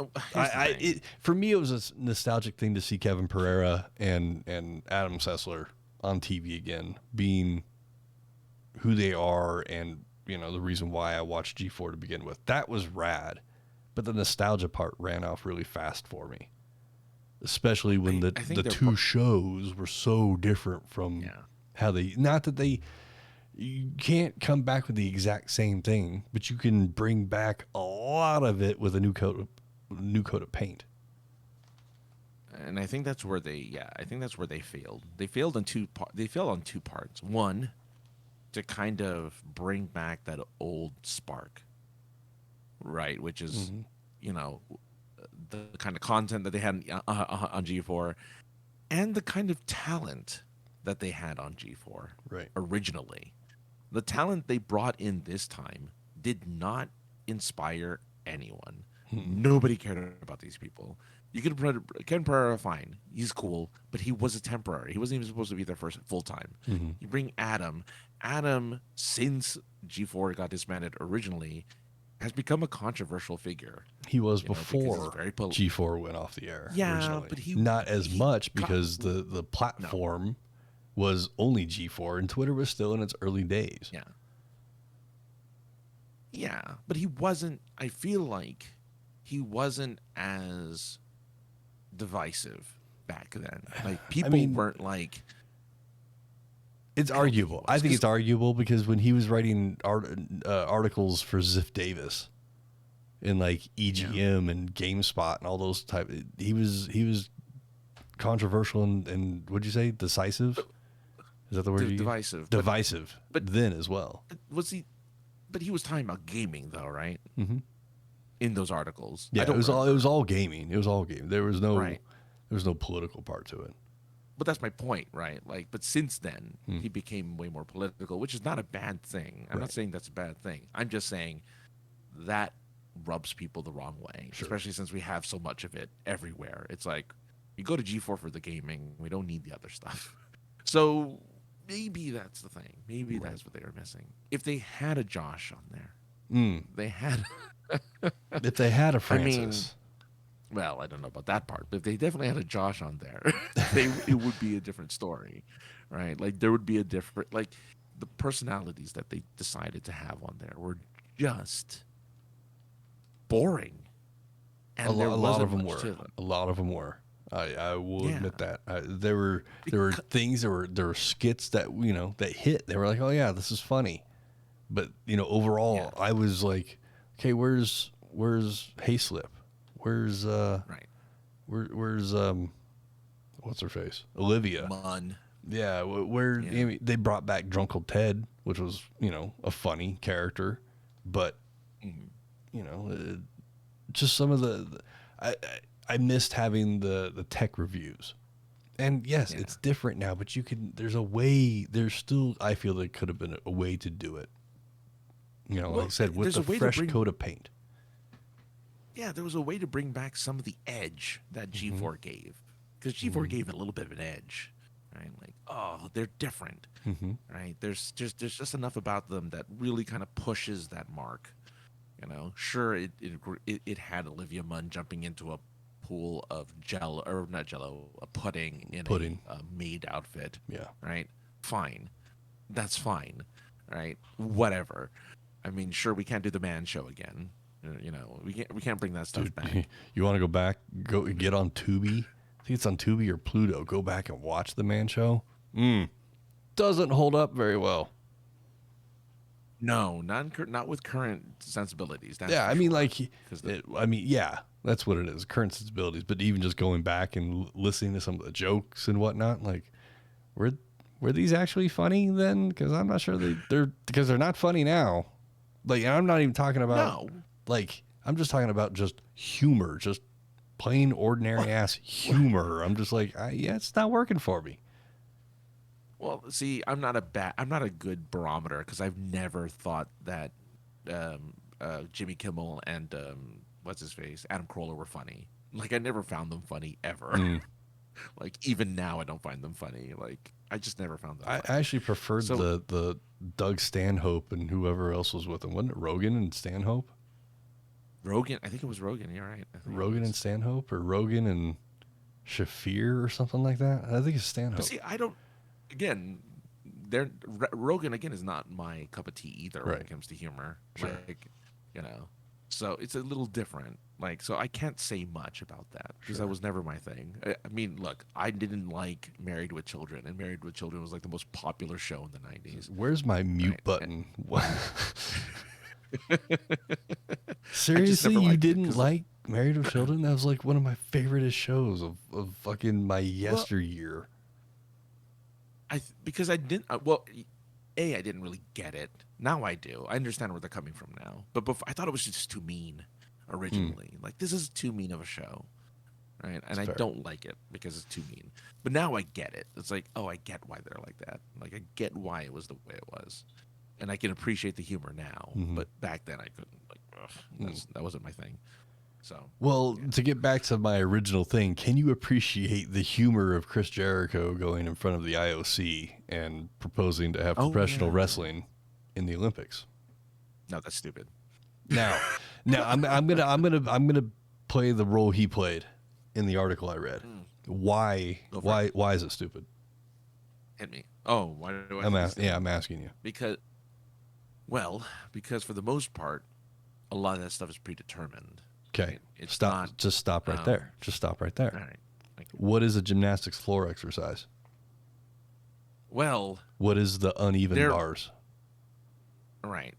for me, it was a nostalgic thing to see Kevin Pereira and Adam Sessler on TV again, being who they are, and the reason why I watched G4 to begin with. That was rad, but the nostalgia part ran off really fast for me, especially when the two shows were so different from how they. Not that you can't come back with the exact same thing, but you can bring back a lot of it with a new coat of paint. And I think that's where they failed. They failed on two parts. One, to kind of bring back that old spark, right? Which is, the kind of content that they had on G4, and the kind of talent that they had on G4 originally. The talent they brought in this time did not inspire anyone. Nobody cared about these people. You could put Ken Pereira, fine. He's cool, but he was a temporary. He wasn't even supposed to be there first full time. You bring Adam. Adam, since G4 got disbanded originally, has become a controversial figure. He was before G4 went off the air. Yeah, originally. but not as much because the platform was only G4 and Twitter was still in its early days. Yeah, but he wasn't. I feel like he wasn't as divisive back then. Like people weren't like. It's arguable. I think it's arguable because when he was writing articles for Ziff Davis in like EGM and GameSpot and all those he was controversial and what'd you say? Decisive? Is that the word? Divisive. Divisive. But then as well. Was he? But he was talking about gaming though, right? Mm-hmm. In those articles. Yeah, it was all gaming. It was all gaming. There was no political part to it. But that's my point, right? Like, but since then, he became way more political, which is not a bad thing. I'm not saying that's a bad thing. I'm just saying that rubs people the wrong way, especially since we have so much of it everywhere. It's like, we go to G4 for the gaming. We don't need the other stuff. So maybe that's the thing. Maybe that's what they were missing. If they had a Josh on there, they had... if they had a Francis... well, I don't know about that part, but if they definitely had a Josh on there, it would be a different story, right? Like there would be a different, like the personalities that they decided to have on there were just boring. And a lot of them were. A lot of them were. I will admit that there were things, there were skits that that hit. They were like, oh yeah, this is funny, but overall, I was like, okay, where's Hayslip? Where's where's what's her face? Olivia. Munn. Yeah, they brought back Drunkle Ted, which was, a funny character, but just some of the I missed having the tech reviews. And yes, it's different now, but there's still, I feel there could have been a way to do it. Like I said, with a fresh coat of paint. Yeah, there was a way to bring back some of the edge that G4 gave. Because G4 gave it a little bit of an edge, right? Like, oh, they're different, right? There's just enough about them that really kind of pushes that mark. Sure, it had Olivia Munn jumping into a pool of a pudding in a maid outfit. Yeah. Right? Fine. That's fine. Right? Whatever. I mean, sure, we can't do the man show again. We can't bring that stuff back. You want to go back? Go get on Tubi. I think it's on Tubi or Pluto. Go back and watch the man show. Doesn't hold up very well. No, not with current sensibilities. That's that's what it is. Current sensibilities. But even just going back and listening to some of the jokes and whatnot, like, were these actually funny then? Because I'm not sure they're not funny now. Like, I'm not even talking about. No. Like, I'm just talking about just humor, just plain ordinary ass humor. I'm just like, yeah, it's not working for me. Well, see, I'm not a good barometer because I've never thought that Jimmy Kimmel and what's his face, Adam Carolla were funny. Like I never found them funny ever. Like even now, I don't find them funny. Like I just never found them. I funny. actually preferred the Doug Stanhope and whoever else was with him. Wasn't it Rogan and Stanhope? Rogan, I think it was Rogan. You're right. Rogan and Stanhope, or Rogan and Shafir, or something like that. I think it's Stanhope. But see, I don't. Again, Rogan again is not my cup of tea either when it comes to humor. Sure. Like, so it's a little different. Like, so I can't say much about that because that was never my thing. I mean, look, I didn't like Married with Children, and Married with Children was like the most popular show in the 90s. Where's my mute button? Seriously, you didn't like Married with Children? That was like one of my favoriteest shows of fucking my yesteryear. Because I didn't. I didn't really get it. Now I do. I understand where they're coming from now. But before, I thought it was just too mean originally. Like, this is too mean of a show, right? And I don't like it because it's too mean. But now I get it. It's like, oh, I get why they're like that. Like, I get why it was the way it was. And I can appreciate the humor now. But back then I couldn't. Like, that wasn't my thing. So, to get back to my original thing, can you appreciate the humor of Chris Jericho going in front of the IOC and proposing to have professional wrestling in the Olympics? No, that's stupid. Now I'm gonna play the role he played in the article I read. Why is it stupid? Hit me. Oh, why do I? I'm asking you because for the most part, a lot of that stuff is predetermined. Okay, just stop right there. Just stop right there. All right. What is a gymnastics floor exercise? Well, what is the uneven bars? Right.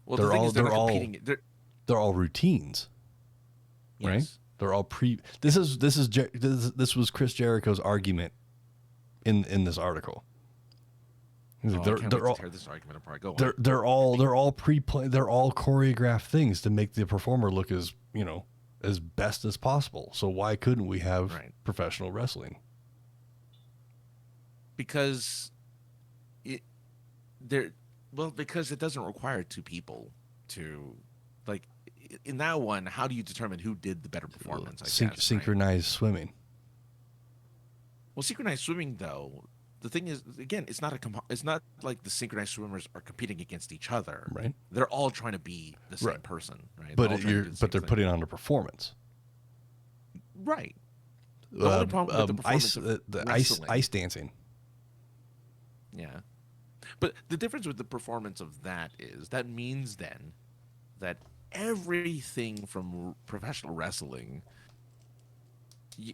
Well, they're all routines, yes. right? They're all This was Chris Jericho's argument in this article. They're all tear this argument apart. Go on. They're all pre-planned. They're all choreographed things to make the performer look as best as possible. So why couldn't we have professional wrestling? Because it doesn't require two people to, like, in that one. How do you determine who did the better performance? Synchronized swimming. Well, synchronized swimming, though. The thing is, again, it's not like the synchronized swimmers are competing against each other. Right. They're all trying to be the same person, right? But they're putting on a performance. Right. The only problem with the performance ice dancing. Yeah. But the difference with the performance of that is that means then that everything from professional wrestling,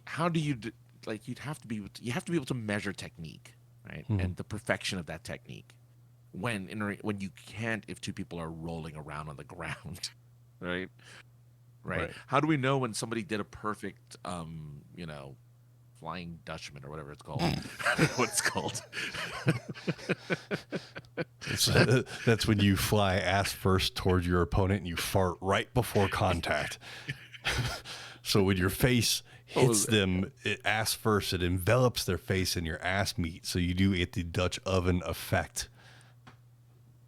how do you you have to be able to measure technique, right? And the perfection of that technique when you can't if two people are rolling around on the ground, right? How do we know when somebody did a perfect Flying Dutchman or whatever it's called? What it's called? That's when you fly ass first towards your opponent and you fart right before contact. So when your face hits them ass first, it envelops their face in your ass meat. So you do get the Dutch oven effect.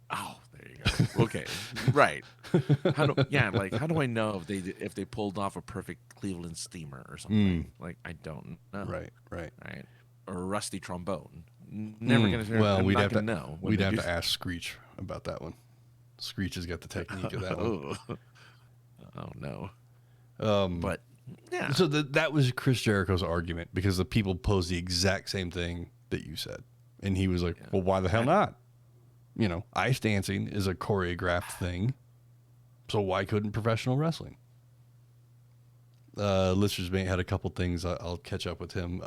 Oh, there you go. Okay, right. How do I know if they pulled off a perfect Cleveland steamer or something? Like, I don't know. Right. Or a rusty trombone. Never gonna. Well, we'd have to know. We'd have to ask Screech about that one. Screech has got the technique of that one. Oh no. But yeah. So that was Chris Jericho's argument because the people posed the exact same thing that you said, and he was like, "Well, why the hell not? Ice dancing is a choreographed thing, so why couldn't professional wrestling?" Listeners may had a couple things. I'll catch up with him.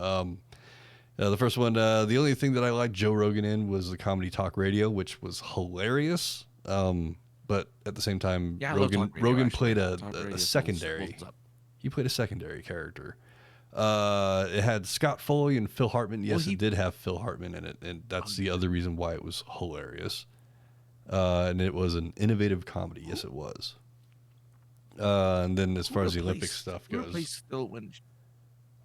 The first one, the only thing that I liked Joe Rogan in was the comedy talk radio, which was hilarious. But at the same time, Rogan played a secondary. He played a secondary character. It had Scott Foley and Phil Hartman. Yes, it did have Phil Hartman in it, and that's the other reason why it was hilarious. And it was an innovative comedy. Yes, it was. And then as far as the Olympic stuff Who goes, replaced Phil when?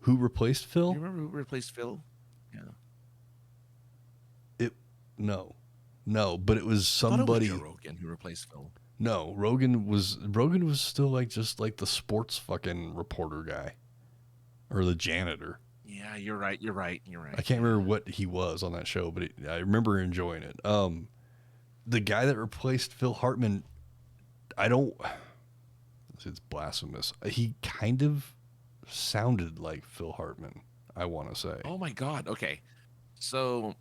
who replaced Phil? Do you remember who replaced Phil? Yeah. No, but it was I thought somebody. it was Joe Rogan who replaced Phil. No, Rogan was still like just like the sports fucking reporter guy, or the janitor. Yeah, you're right. I can't remember what he was on that show, but I remember enjoying it. The guy that replaced Phil Hartman, it's blasphemous. He kind of sounded like Phil Hartman, I want to say. Oh my God. Okay. So,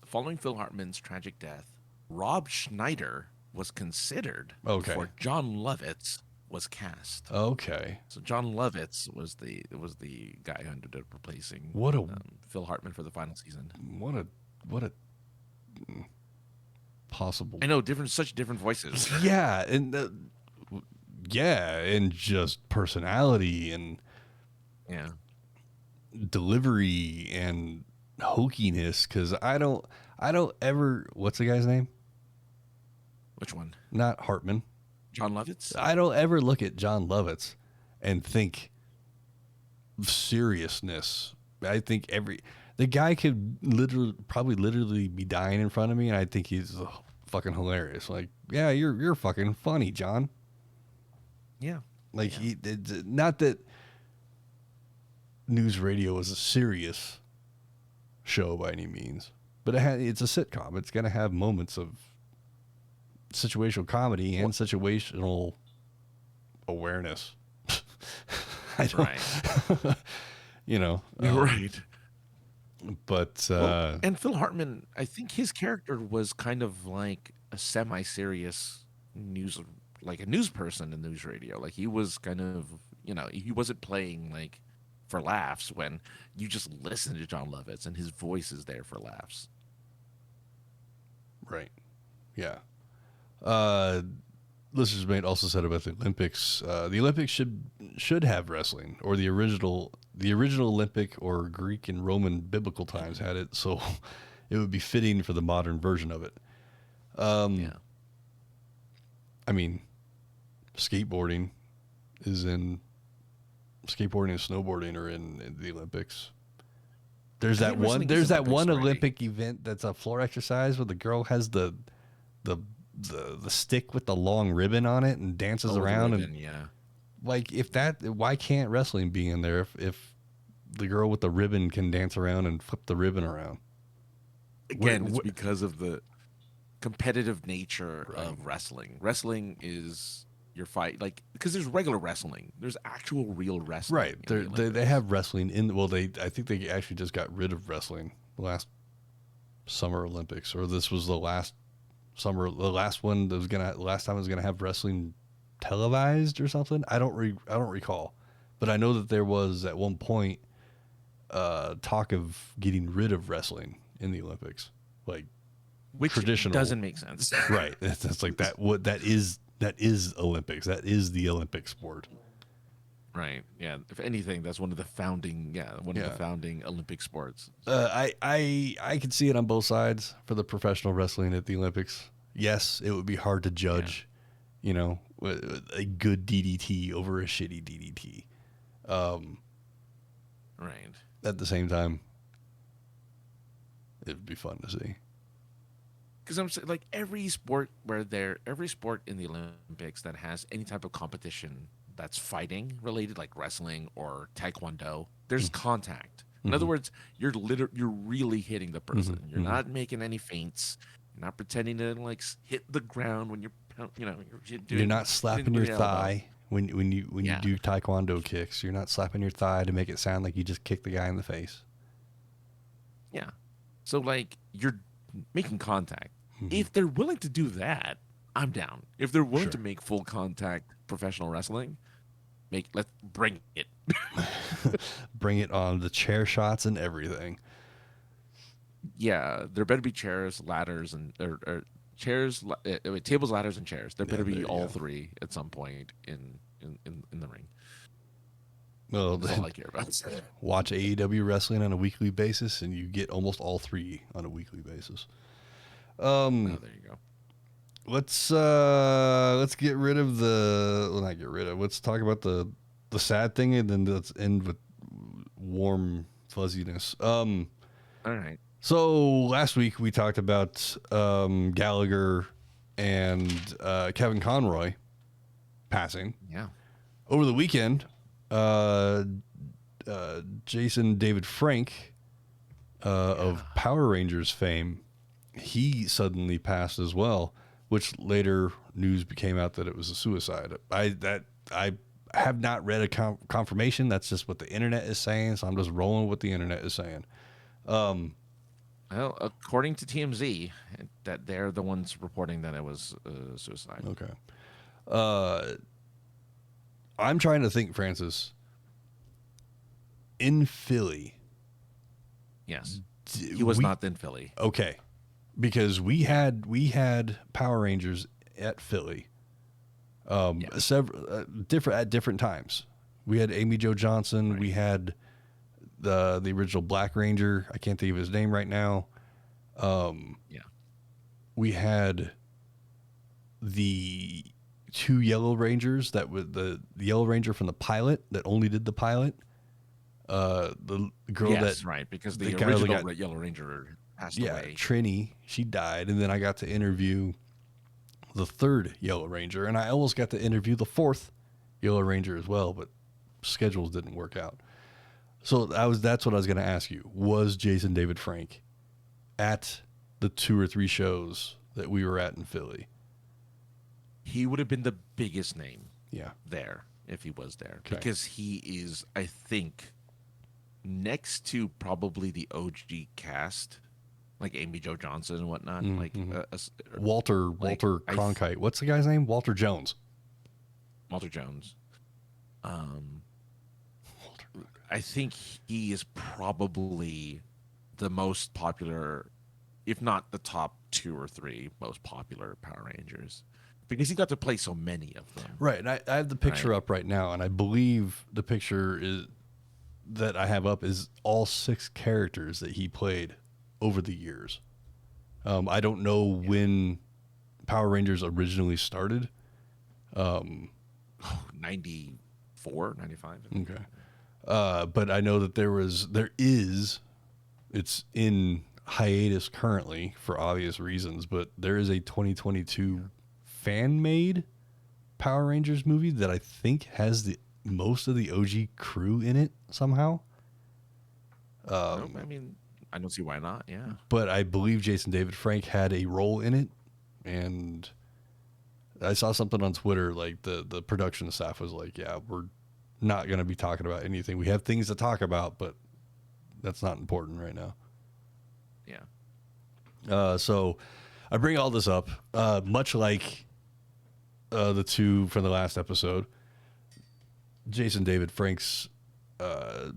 following Phil Hartman's tragic death, Rob Schneider was considered before John Lovitz was cast. Okay. So John Lovitz was the guy who ended up replacing Phil Hartman for the final season. What a possible. I know such different voices. Yeah, and and just personality and delivery and hokiness. Because I don't ever. What's the guy's name? Which one? Not Hartman. John Lovitz? I don't ever look at John Lovitz and think seriousness. I think the guy could literally be dying in front of me, and I think he's fucking hilarious. Like, yeah, you're fucking funny, John. Yeah. Like not that news radio is a serious show by any means, but it's a sitcom. It's gonna have moments of situational comedy and situational awareness. I don't, right. Right. But and Phil Hartman, I think his character was kind of like a semi-serious like a news person in news radio. Like he was kind of, he wasn't playing like for laughs when you just listen to John Lovitz and his voice is there for laughs. Right. Yeah. Listeners Mate also said about the Olympics. The Olympics should have wrestling, or the original Olympic or Greek and Roman biblical times had it, so it would be fitting for the modern version of it. I mean, skateboarding and snowboarding are in the Olympics. There's that one Olympic event that's a floor exercise where the girl has the stick with the long ribbon on it and dances around like why can't wrestling be in there if the girl with the ribbon can dance around and flip the ribbon around? Again, it's because of the competitive nature of wrestling. Wrestling is your fight, like, because there's regular wrestling, there's actual real wrestling. Right. They have wrestling I think they actually just got rid of wrestling last Summer Olympics, or this was the last one that was last time I was gonna have wrestling televised or something. I don't recall, but I know that there was at one point talk of getting rid of wrestling in the Olympics, like which traditional doesn't make sense. Right. It's like that. That is Olympics. That is the Olympic sport. Right. Yeah. If anything, that's one of the founding Olympic sports. I could see it on both sides for the professional wrestling at the Olympics. Yes, it would be hard to judge, a good DDT over a shitty DDT. Right. At the same time, it would be fun to see. Because I'm saying, like, every sport in the Olympics that has any type of competition that's fighting related, like wrestling or taekwondo, there's contact. In other words, you're really hitting the person. You're not making any feints. You're not pretending to like hit the ground when you're not slapping your thigh when you do taekwondo kicks. You're not slapping your thigh to make it sound like you just kicked the guy in the face. Yeah. So like you're making contact. If they're willing to do that, I'm down. If they're willing to make full contact professional wrestling, let's bring it. Bring it on, the chair shots and everything. Yeah, there better be chairs, ladders, and or chairs, tables, ladders, and chairs. There better be all three at some point in the ring. Well, that's all I care about. Watch AEW wrestling on a weekly basis, and you get almost all three on a weekly basis. There you go. let's get rid of not get rid of. Let's talk about the sad thing, and then let's end with warm fuzziness. All right. So last week we talked about Gallagher and Kevin Conroy passing. Yeah. Over the weekend, Jason David Frank of Power Rangers fame, he suddenly passed as well, which later news became out that it was a suicide. I have not read a confirmation. That's just what the internet is saying, so I'm just rolling with what the internet is saying. Well, according to TMZ, that they're the ones reporting that it was suicide. Okay. I'm trying to think, Francis. In Philly. Yes. He was not in Philly. Okay. Because we had Power Rangers at Philly. Several different times. We had Amy Jo Johnson. Right. We had the original Black Ranger. I can't think of his name right now. We had the 2 Yellow Rangers that was the Yellow Ranger from the pilot that only did the pilot. The girl right, because the original Yellow Ranger passed away. Trini, she died, and then I got to interview the 3rd Yellow Ranger, and I almost got to interview the 4th Yellow Ranger as well, but schedules didn't work out. So that's what I was going to ask you. Was Jason David Frank at the 2 or 3 shows that we were at in Philly? He would have been the biggest name there if he was there. Okay. Because he is, I think, next to probably the OG cast, like Amy Jo Johnson and whatnot. Walter Cronkite. What's the guy's name? Walter Jones. Walter Jones. I think he is probably the most popular, if not the top 2 or 3 most popular Power Rangers, because he got to play so many of them. Right. And I have the picture up right now, and I believe the picture that I have up is all 6 characters that he played over the years. I don't know when Power Rangers originally started. 94, 95. Okay. But I know that it's in hiatus currently for obvious reasons, but there is a 2022 fan-made Power Rangers movie that I think has most of the OG crew in it somehow. I mean, I don't see why not, yeah. But I believe Jason David Frank had a role in it, and I saw something on Twitter, like the production staff was like, yeah, we're not going to be talking about anything. We have things to talk about, but that's not important right now. Yeah. So I bring all this up, much like the 2 from the last episode. Jason David Frank's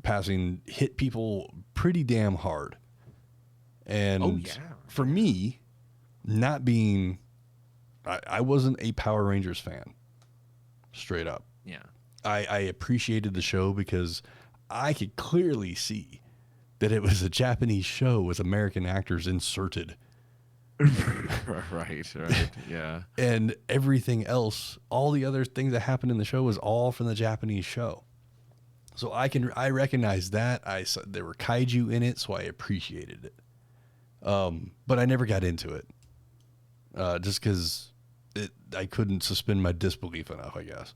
passing hit people pretty damn hard. And for me, not being, I wasn't a Power Rangers fan, straight up. Yeah. I appreciated the show because I could clearly see that it was a Japanese show with American actors inserted. Right, yeah. And everything else, all the other things that happened in the show was all from the Japanese show. So I recognize that. There were kaiju in it, so I appreciated it. But I never got into it. Just because I couldn't suspend my disbelief enough, I guess.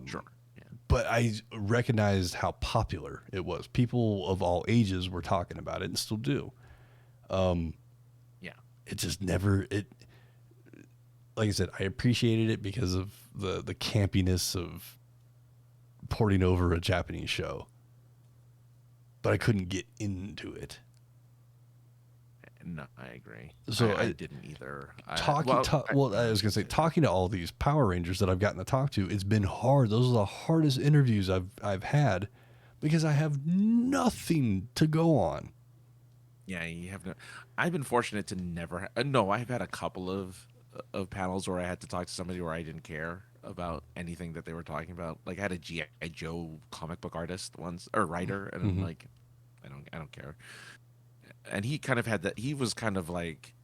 Sure. Yeah. But I recognized how popular it was. People of all ages were talking about it and still do. It just never, like I said, I appreciated it because of the campiness of porting over a Japanese show. But I couldn't get into it. No, I agree. So I didn't either. I was gonna say, talking to all these Power Rangers that I've gotten to talk to, it's been hard. Those are the hardest interviews I've had because I have nothing to go on. Yeah, you have no. I've been fortunate to never. No, I've had a couple of panels where I had to talk to somebody where I didn't care about anything that they were talking about. Like I had a G.I. Joe comic book artist once or writer, and I'm like, I don't care. And he kind of had that. He was kind of like,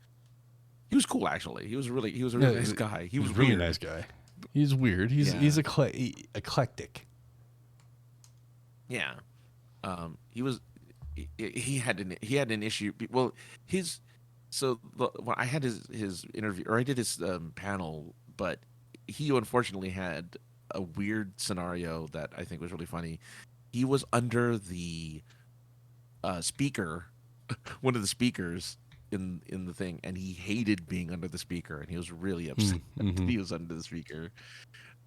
He was cool actually. He was a Yeah, really nice guy. He he's was a really weird. nice guy. He's weird. Yeah. He's eclectic. Yeah. He was he had an issue. Well, his well, I had his interview, or I did his panel, but he unfortunately had a weird scenario that I think was really funny. He was under the speaker, one of the speakers in the thing, and he hated being under the speaker, and he was really upset that he was under the speaker,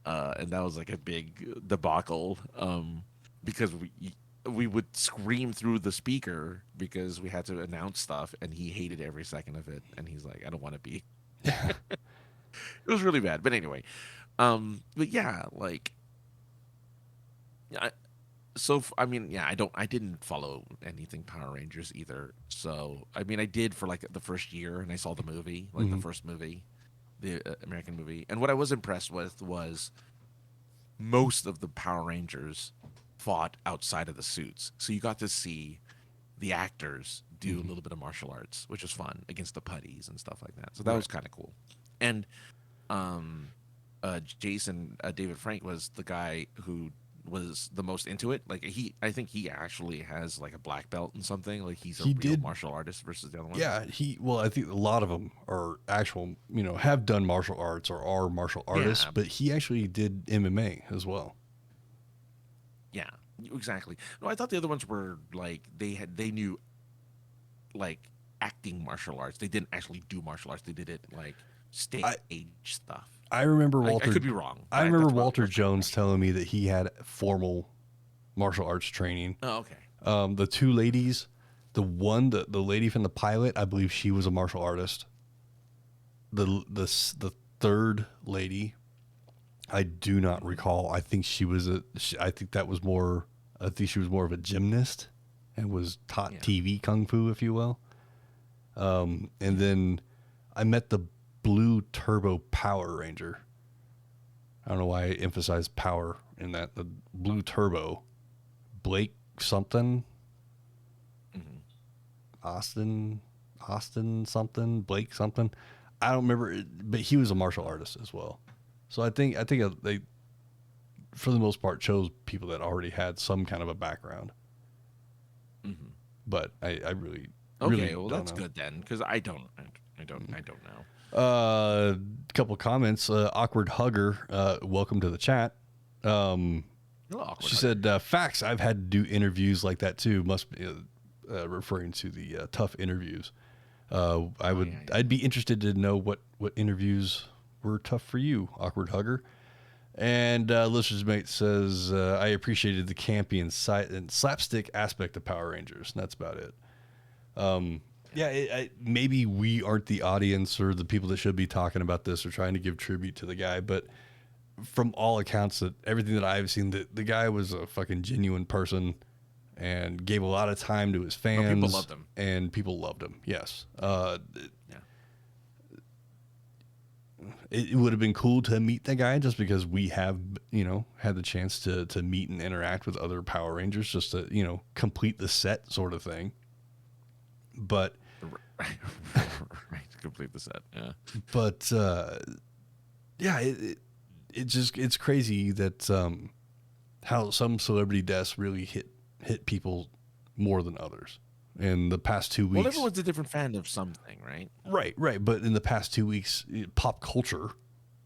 and that was like a big debacle, because we would scream through the speaker because we had to announce stuff, and he hated every second of it, and he's like, I don't want to be. It was really bad, but anyway, but yeah, like, I, I mean, yeah, I didn't follow anything Power Rangers either. So I mean, I did for like the first year, and I saw the movie, like the first movie, the American movie, and what I was impressed with was most of the Power Rangers fought outside of the suits, so you got to see the actors do a little bit of martial arts, which was fun against the putties and stuff like that. So that was kind of cool. And Jason David Frank was the guy who was the most into it. Like I think he actually has like a black belt and something. Like he's a real martial artist versus the other one. Yeah, well, I think a lot of them are actual, have done martial arts or are martial artists, but he actually did MMA as well. Yeah, exactly. No, I thought the other ones were like they knew like acting martial arts. They didn't actually do martial arts. They did it like stage stuff. I remember Walter. I could be wrong. I remember Walter Jones telling me that he had formal martial arts training. Oh, okay. The two ladies, the lady from the pilot, I believe she was a martial artist. The third lady, I do not recall. I think she was I think she was more of a gymnast and was taught TV kung fu, if you will. And then I met the Blue Turbo Power Ranger. I don't know why I emphasize power in that. The Blue Turbo, Blake something, Austin something, Blake something. I don't remember, but he was a martial artist as well. So I think they, for the most part, chose people that already had some kind of a background. But I really well, that's good then, because I don't know. A couple comments. Awkward Hugger, welcome to the chat. She said, facts. I've had to do interviews like that too. Must be referring to the tough interviews. I'd be interested to know what interviews were tough for you, Awkward Hugger. And Listener's Mate says, I appreciated the campy and slapstick aspect of Power Rangers. And that's about it. Maybe we aren't the audience or the people that should be talking about this or trying to give tribute to the guy, but from all accounts, that everything that I've seen, the guy was a fucking genuine person and gave a lot of time to his fans. People loved him. And people loved him, yes. It would have been cool to meet the guy just because we have, had the chance to meet and interact with other Power Rangers just to, complete the set sort of thing. But right, complete the set. Yeah. But it's crazy that how some celebrity deaths really hit people more than others. In the past 2 weeks, well, everyone's a different fan of something, right? Right. But in the past 2 weeks, pop culture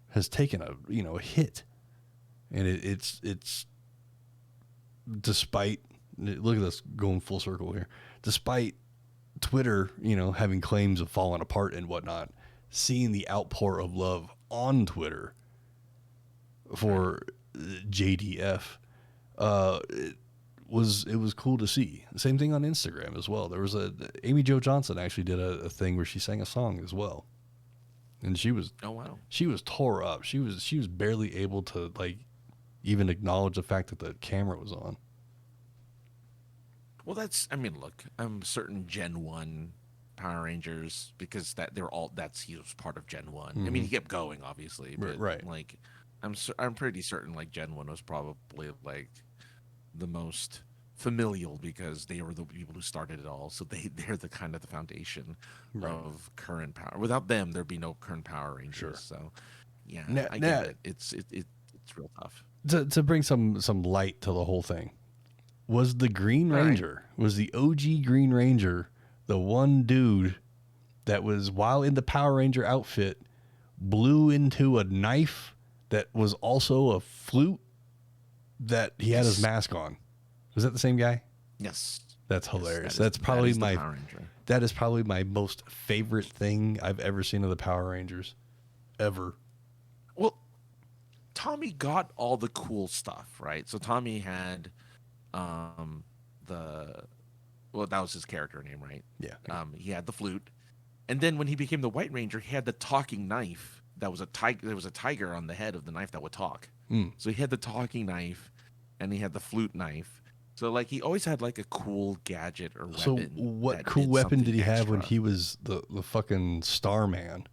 has taken a hit, and it's despite, look at us going full circle here, despite Twitter, having claims of falling apart and whatnot, seeing the outpour of love on Twitter for JDF, it was cool to see. Same thing on Instagram as well. There was Amy Jo Johnson actually did a thing where she sang a song as well, and she was she was tore up. She was barely able to even acknowledge the fact that the camera was on. Well, look, I'm certain Gen 1 Power Rangers, because he was part of Gen 1. I mean, he kept going, obviously, but right. I'm pretty certain Gen 1 was probably the most familial because they were the people who started it all. So they're the kind of the foundation of current power. Without them, there'd be no current Power Rangers. Sure. So yeah, Now, I get it. It's real tough. to bring some light to the whole thing, was the Green Ranger, was the OG Green Ranger, the one dude that was, while in the Power Ranger outfit, blew into a knife that was also a flute that he had his mask on? Was that the same guy? Yes. That's hilarious. That's probably that is probably my most favorite thing I've ever seen of the Power Rangers ever. Well, Tommy got all the cool stuff, right? So Tommy had that was his character name, right? Yeah. He had the flute. And then when he became the White Ranger, he had the talking knife. That was a tiger. There was a tiger on the head of the knife that would talk. So he had the talking knife, and he had the flute knife. So like he always had like a cool gadget or weapon. So what cool weapon did he have when he was the fucking Starman?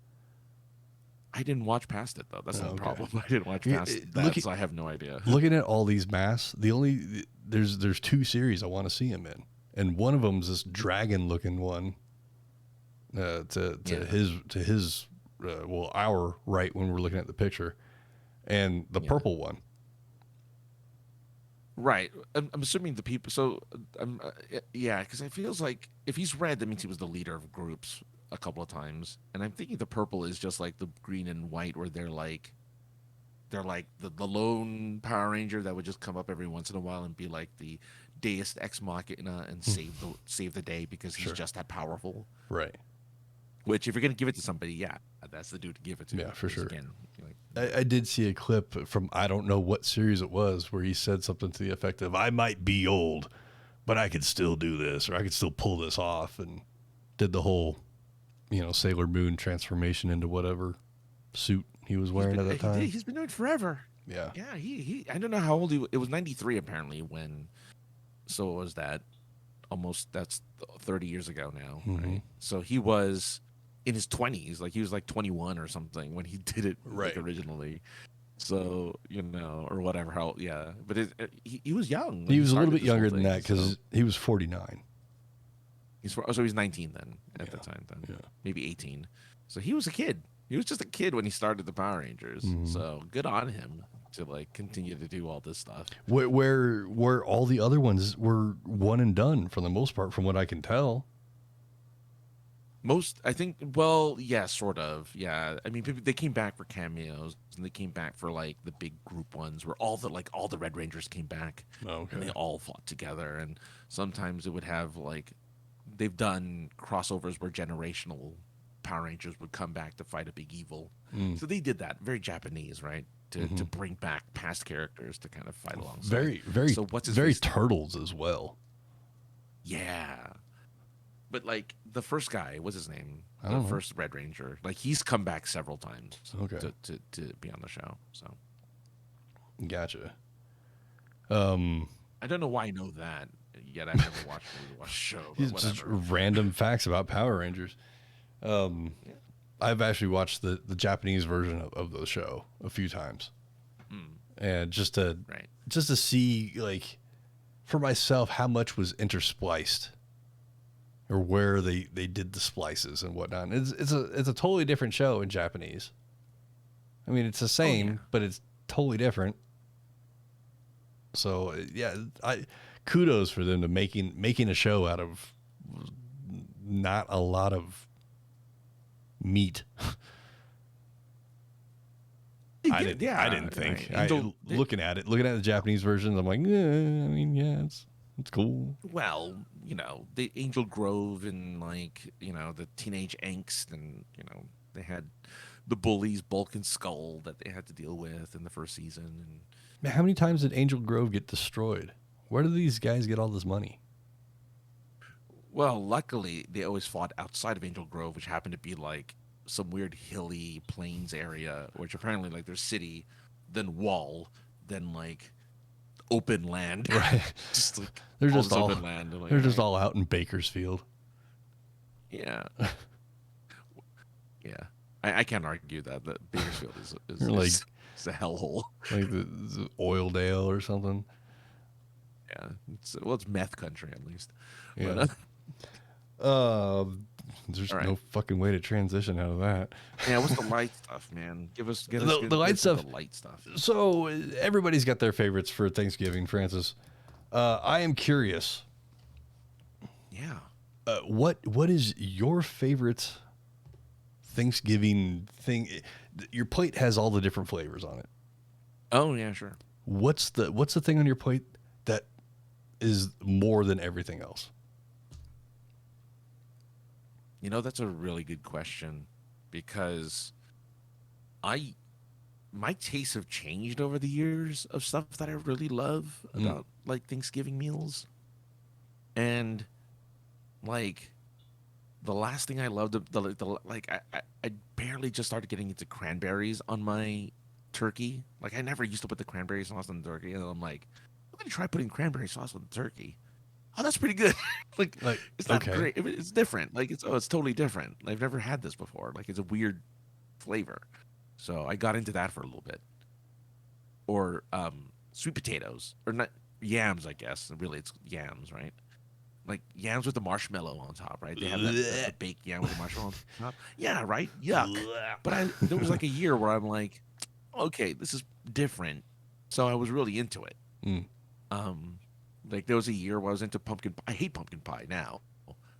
I didn't watch past it though. That's the problem. I didn't watch past that, so I have no idea. Looking at all these masks, there's 2 series I want to see him in, and one of them's this dragon looking one. His our right when we're looking at the picture, and the purple one. Right. I'm assuming the people. So, because it feels like if he's red, that means he was the leader of groups a couple of times. And I'm thinking the purple is just like the green and white, where they're like the lone Power Ranger that would just come up every once in a while and be like the Deus Ex Machina and save the day because he's just that powerful. Right. Which, if you're gonna give it to somebody, that's the dude to give it to. Yeah, for sure. Again, I did see a clip from, I don't know what series it was, where he said something to the effect of, "I might be old, but I could still do this, or I could still pull this off," and did the whole, Sailor Moon transformation into whatever suit he was wearing at that time. He's been doing it forever. Yeah. Yeah. He I don't know how old he was. It was 93 apparently when. So it was that that's 30 years ago now, right? So he was in his 20s, like he was like 21 or something when he did it originally. So, or whatever. But he was young. He was a little bit younger than that because he was 49. So he's 19 then at the time, maybe 18. So he was a kid. He was just a kid when he started the Power Rangers. So good on him to like continue to do all this stuff. Where all the other ones were one and done for the most part, from what I can tell. I think, well, yeah, sort of. Yeah. I mean, they came back for cameos, and they came back for like the big group ones where all the Red Rangers came back. Okay. And they all fought together. And sometimes it would have like, they've done crossovers where generational Power Rangers would come back to fight a big evil. So they did that. Very Japanese, right? To bring back past characters to kind of fight alongside. Very, very, so what's his very face? Turtles as well. Yeah. But like the first guy, what's his name? I don't The know. first Red Ranger. Like he's come back several times to be on the show. So Gotcha. I don't know why I know that. Yet I've never watched the show. But Just whatever. random facts about Power Rangers. I've actually watched the Japanese version of the show a few times, and just to see, like, for myself, how much was interspliced, or where they did the splices and whatnot. It's a totally different show in Japanese. I mean, it's the same, but it's totally different. So yeah, kudos for them to making a show out of not a lot of meat. I didn't think. Right. Looking at the Japanese version, I'm like, it's cool. Well, the Angel Grove and like, the teenage angst, and they had the bullies, Bulk and Skull, that they had to deal with in the first season. And Man, how many times did Angel Grove get destroyed? Where do these guys get all this money? well, luckily they always fought outside of Angel Grove, which happened to be like some weird hilly plains area, which apparently like there's city, then wall, then like open land. Right. Just like They're just all open land. Like, they're just all out in Bakersfield. Yeah. Yeah. I can't argue that Bakersfield is like is a hellhole. like the Oildale or something. Yeah, it's meth country at least. Yeah. But, there's all right. no fucking way to transition out of that. Yeah, what's the light stuff, man? Give us The light stuff. The light stuff. So everybody's got their favorites for Thanksgiving, Francis. I am curious. Yeah. What is your favorite Thanksgiving thing? Your plate has all the different flavors on it. Oh yeah, sure. What's the thing on your plate that is more than everything else? You know, that's a really good question because my tastes have changed over the years of stuff that I really love about like Thanksgiving meals. And like the last thing I loved, I barely just started getting into cranberries on my turkey. Like I never used to put the cranberry sauce on the turkey, and I'm like, I'm gonna try putting cranberry sauce on the turkey. Oh, that's pretty good. like it's not great. It's different. Like it's totally different. I've never had this before. Like it's a weird flavor. So I got into that for a little bit. Or sweet potatoes, or not yams, I guess. Really, it's yams, right? Like yams with the marshmallow on top, right? They have that baked yam with the marshmallow on top. Yeah, right? Yuck. But there was like a year where I'm like, okay, this is different. So I was really into it. Like there was a year where I was into pumpkin pie. I hate pumpkin pie now.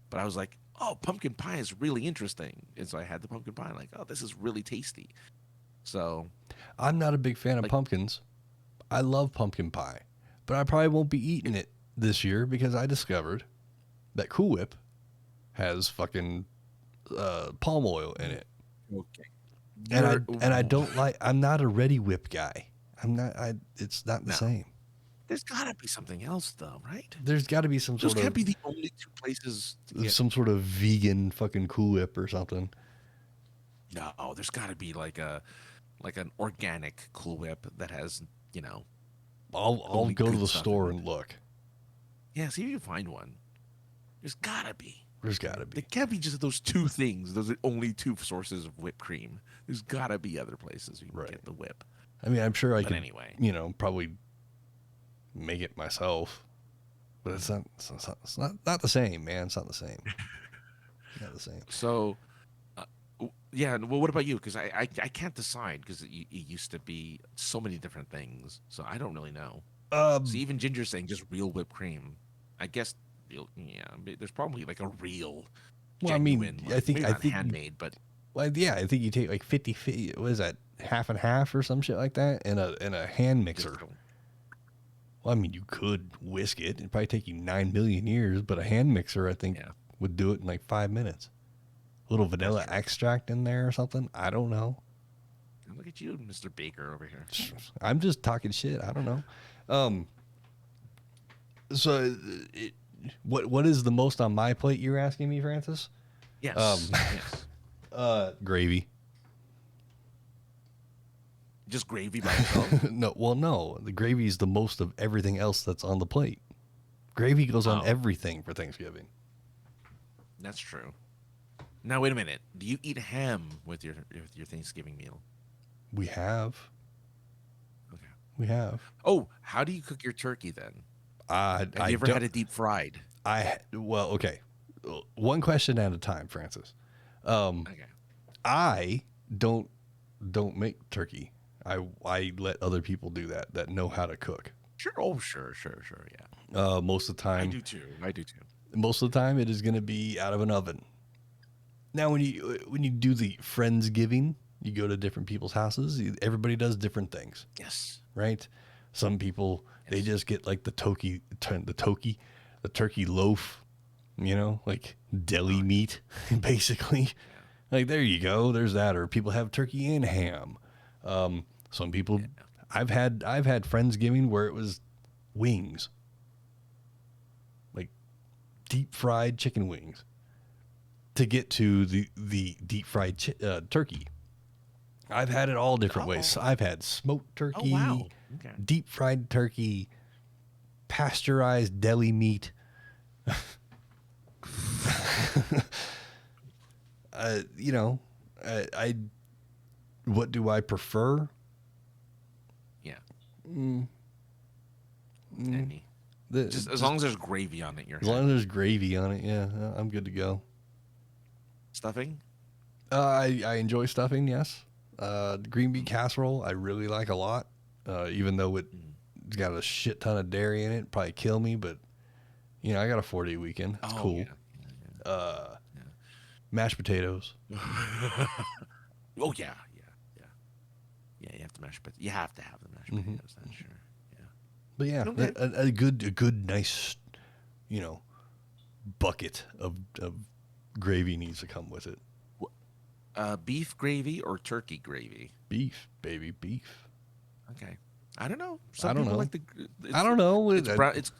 But I was like, oh, pumpkin pie is really interesting. And so I had the pumpkin pie. Like, oh, this is really tasty. So I'm not a big fan of pumpkins. I love pumpkin pie. But I probably won't be eating it this year because I discovered that Cool Whip has fucking palm oil in it. Okay. And I don't like. I'm not a Ready Whip guy. It's not the same. There's got to be something else though, right? There's got to be some Those sort of. can't be the only two places. Some sort of vegan fucking Cool Whip or something. No, there's got to be like an organic Cool Whip that has, you know. I'll go to the store and look. Yeah, see if you can find one. There's gotta be. There's gotta be. It can't be just those two things. Those are only two sources of whipped cream. There's gotta be other places you can get the whip. I mean, I'm sure I could. Anyway, probably make it myself, but it's not the same, man. It's not the same. Not the same. So, yeah. Well, what about you? Because I can't decide because it used to be so many different things. So I don't really know. So even Ginger's saying just real whipped cream. I guess. Yeah, there's probably like a real. Well, genuine, I think handmade, but. Well, yeah, I think you take like 50. What is that? Half and half or some shit like that, in a hand mixer. Well, I mean, you could whisk it. It'd probably take you 9 million years, but a hand mixer, I think, would do it in like 5 minutes. A little vanilla extract in there or something. I don't know. Look at you, Mr. Baker over here. I'm just talking shit. I don't know. So, what is the most on my plate? You're asking me, Francis? Yes. Yes. Gravy. Just gravy by itself? No. The gravy is the most of everything else that's on the plate. Gravy goes on everything for Thanksgiving. That's true. Now, wait a minute. Do you eat ham with your Thanksgiving meal? We have. Okay. We have. Oh, how do you cook your turkey then? Have you ever had it deep fried? Okay. One question at a time, Francis. Okay. I don't make turkey. I let other people do that know how to cook. Sure. Oh, sure. Yeah. Most of the time. I do too. Most of the time, it is going to be out of an oven. Now, when you do the Friendsgiving, you go to different people's houses. Everybody does different things. Yes. Right. Some people they just get like the turkey loaf. Like deli meat, basically. Yeah. Like there you go. There's that. Or people have turkey and ham. Some people, I've had Friendsgiving where it was wings, like deep fried chicken wings, to get to the deep fried turkey. I've had it all different ways. I've had smoked turkey, deep fried turkey, pasteurized deli meat. What do I prefer? Yeah. Any. Just as long as there's gravy on it, you're as long as there's gravy on it, yeah, I'm good to go. Stuffing? I enjoy stuffing, yes. Green bean casserole, I really like a lot. Even though it's got a shit ton of dairy in it, it'd probably kill me, but you know, I got a 4-day weekend. It's cool. Yeah. Mashed potatoes. Oh yeah. Yeah, you have to mash potatoes. You have to have the mashed potatoes, that's sure. Yeah. But yeah, okay. a good, nice, you know, bucket of gravy needs to come with it. Beef gravy or turkey gravy? Beef, baby, beef. Okay. I don't know. I don't know. Like I don't know. It's brown. It's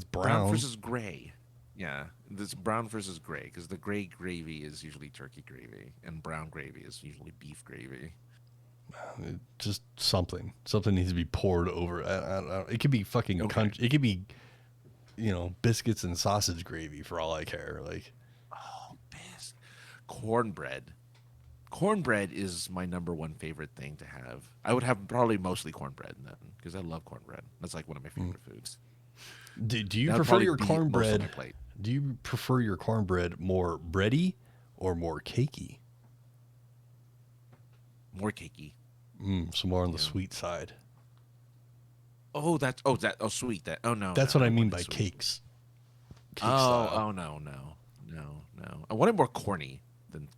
brown versus gray. Yeah, it's brown versus gray because the gray gravy is usually turkey gravy, and brown gravy is usually beef gravy. Just something needs to be poured over. It could be fucking country. It could be, you know, biscuits and sausage gravy for all I care. Like, cornbread. Cornbread is my number one favorite thing to have. I would have probably mostly cornbread then because I love cornbread. That's like one of my favorite foods. Do you prefer your cornbread? Do you prefer your cornbread more bready or more cakey? More cakey. So more on the sweet side. Oh, sweet. That's what I mean by cakes. No. I want it more corny than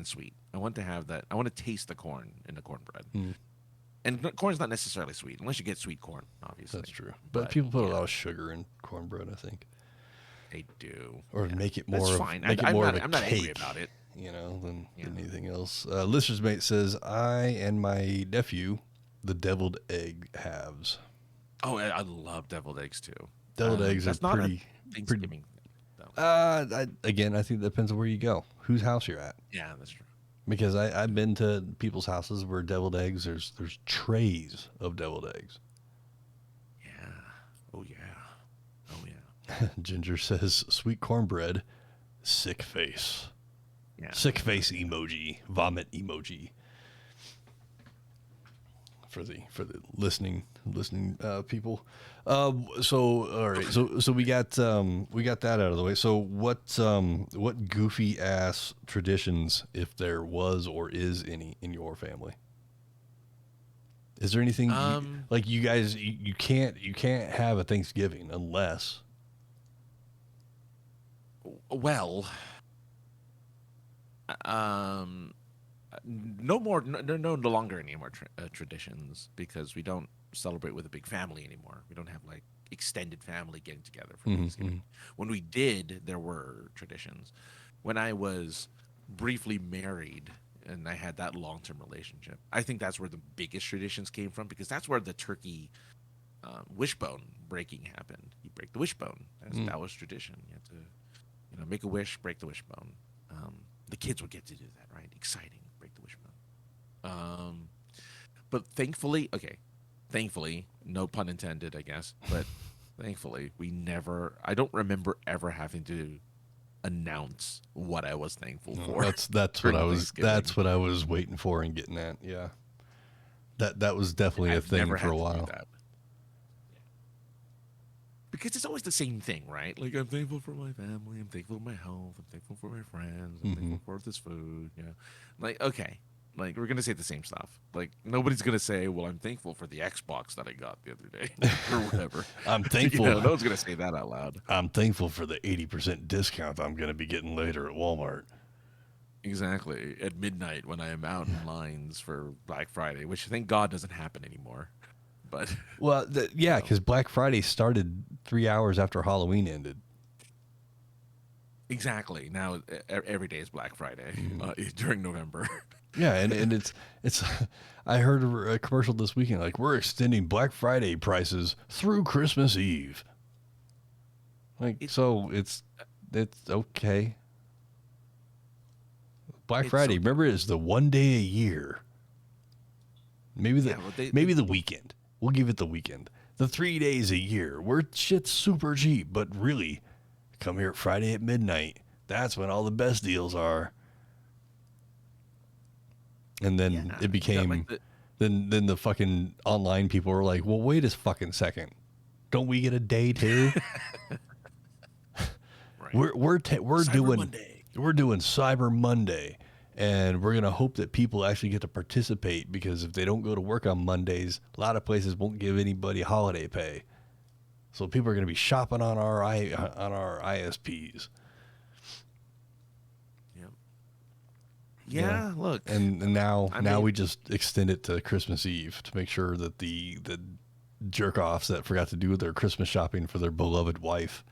sweet. I want to have that. I want to taste the corn in the cornbread. And corn's not necessarily sweet unless you get sweet corn, obviously. That's true. But people put a lot of sugar in cornbread, I think. They do. Or make it more. That's fine. I'm not angry about it. You know, than anything else. Listener's Mate says, I and my nephew, the deviled egg halves. Oh, I love deviled eggs too. Deviled eggs are pretty Thanksgiving. Again, I think it depends on where you go, whose house you're at. Yeah, that's true. Because I've been to people's houses where deviled eggs, there's trays of deviled eggs. Yeah. Oh yeah. Ginger says, sweet cornbread, sick face. Yeah. Sick face emoji, vomit emoji. For the listening people. So all right, so we got that out of the way. So what goofy ass traditions, if there was or is any, in your family? Is there anything like you guys you can't have a Thanksgiving unless? Well, no longer any more traditions because we don't celebrate with a big family anymore. We don't have like extended family getting together for Thanksgiving. When we did, there were traditions. When I was briefly married and I had that long-term relationship, I think that's where the biggest traditions came from because that's where the turkey wishbone breaking happened. You break the wishbone. That was tradition. You had to, make a wish, break the wishbone. The kids would get to do that, right? Exciting, break the wishbone. But thankfully, no pun intended, I guess, but thankfully I don't remember ever having to announce what I was thankful for. That's what I was waiting for and getting at. Yeah. That was definitely a thing for a while. Because it's always the same thing, right? Like, I'm thankful for my family. I'm thankful for my health. I'm thankful for my friends. I'm thankful for this food. Yeah. Like, okay. Like, we're going to say the same stuff. Like, nobody's going to say, well, I'm thankful for the Xbox that I got the other day or whatever. I'm thankful. No one's going to say that out loud. I'm thankful for the 80% discount I'm going to be getting later at Walmart. Exactly. At midnight when I am out in lines for Black Friday, which thank God doesn't happen anymore. But because Black Friday started 3 hours after Halloween ended. Exactly. Now every day is Black Friday during November. Yeah, and it's. I heard a commercial this weekend like we're extending Black Friday prices through Christmas Eve. It's okay. Black Friday, remember, is the one day a year. Maybe the weekend. We'll give it the weekend. The 3 days a year where shit's super cheap, but really, come here Friday at midnight. That's when all the best deals are. And then it became, then the fucking online people were like, well, wait a fucking second. Don't we get a day too? Right. We're Cyber doing Monday. we're doing Cyber Monday, and we're gonna hope that people actually get to participate, because if they don't go to work on Mondays, a lot of places won't give anybody holiday pay. So people are gonna be shopping on our ISPs. Yep. Yeah. Look. And now I mean, we just extend it to Christmas Eve to make sure that the jerk offs that forgot to do their Christmas shopping for their beloved wife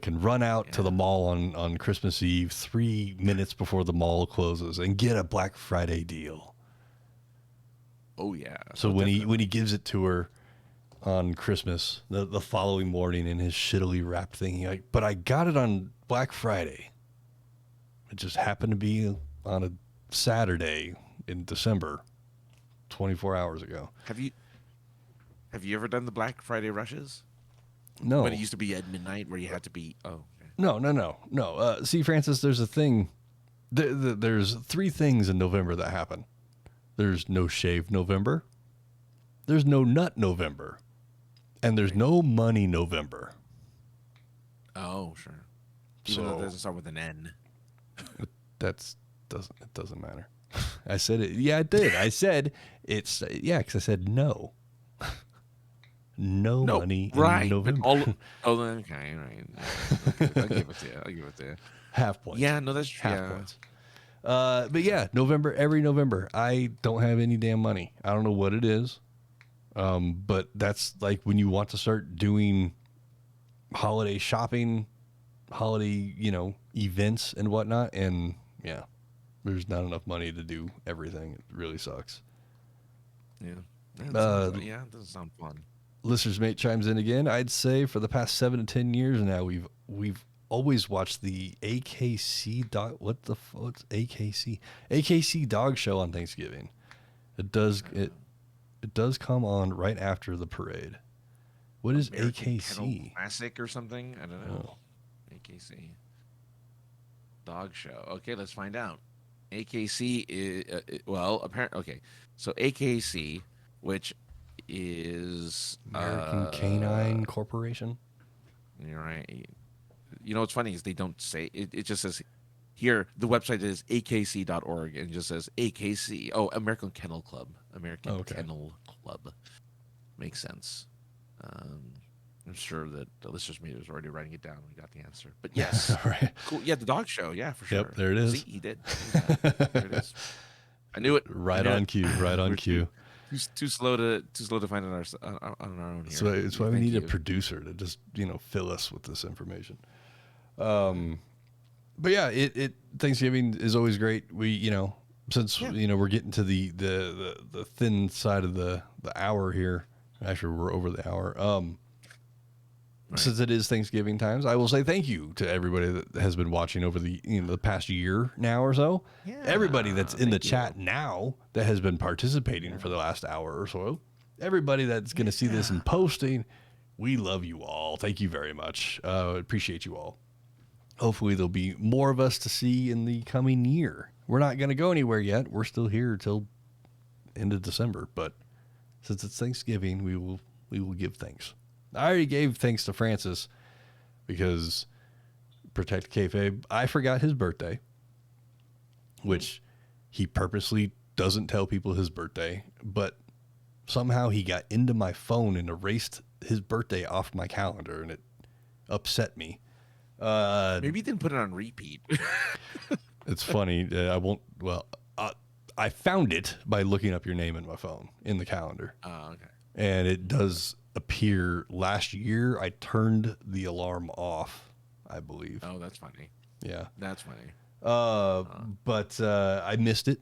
can run out to the mall on Christmas Eve 3 minutes before the mall closes and get a Black Friday deal. Oh yeah. So when he gives it to her on Christmas, the following morning in his shittily wrapped thing, he's like, but I got it on Black Friday. It just happened to be on a Saturday in December, 24 hours ago. Have you ever done the Black Friday rushes? No. When it used to be at midnight, where you had to be. Oh. Okay. No. See, Francis, there's a thing. There's 3 things in November that happen. There's no shave November. There's no nut November. And there's no money November. Oh, sure. Even though it doesn't start with an N. It doesn't matter. I said it. Yeah, I did. I said it's because I said no. No money in November. Okay, right. I'll give it to you. Half points. Yeah, no, that's true. Half points. But yeah, every November, I don't have any damn money. I don't know what it is. But that's like when you want to start doing holiday shopping, holiday, events and whatnot. And yeah, there's not enough money to do everything. It really sucks. Yeah. It doesn't sound fun. Listener's Mate chimes in again. I'd say for the past 7 to 10 years now, we've always watched the AKC dog. What's AKC? AKC dog show on Thanksgiving. It does come on right after the parade. What is American AKC? Kennel Classic or something? I don't know. AKC dog show. Okay, let's find out. AKC is apparently okay. So AKC, which is American Canine Corporation. You're right. You know what's funny is they don't say it. It just says here the website is akc.org and it just says AKC. Oh, American Kennel Club. Kennel Club. Makes sense. I'm sure that the listeners' meter is already writing it down. We got the answer. But yes, all right. Cool. Yeah, the dog show. Yeah, for sure. Yep, there it is. See, he did. There it is. I knew it. Right on cue. Right on cue. Too slow to find it on our own here. It's why we need a producer to just fill us with this information. But yeah, Thanksgiving is always great. We since we're getting to the thin side of the hour here. Actually, we're over the hour. Right. Since it is Thanksgiving times, I will say thank you to everybody that has been watching over the the past year now or so. Yeah, everybody that's in the chat now that has been participating for the last hour or so. Everybody that's going to see this and posting, we love you all. Thank you very much. Appreciate you all. Hopefully there'll be more of us to see in the coming year. We're not going to go anywhere yet. We're still here till end of December, but since it's Thanksgiving, we will give thanks. I already gave thanks to Francis because Protect Kayfabe. I forgot his birthday, which he purposely doesn't tell people his birthday, but somehow he got into my phone and erased his birthday off my calendar, and it upset me. Maybe you didn't put it on repeat. It's funny. I found it by looking up your name in my phone in the calendar. Oh, okay. And it does appear. Last year, I turned the alarm off, I believe. Oh, that's funny. Yeah. That's funny. But I missed it,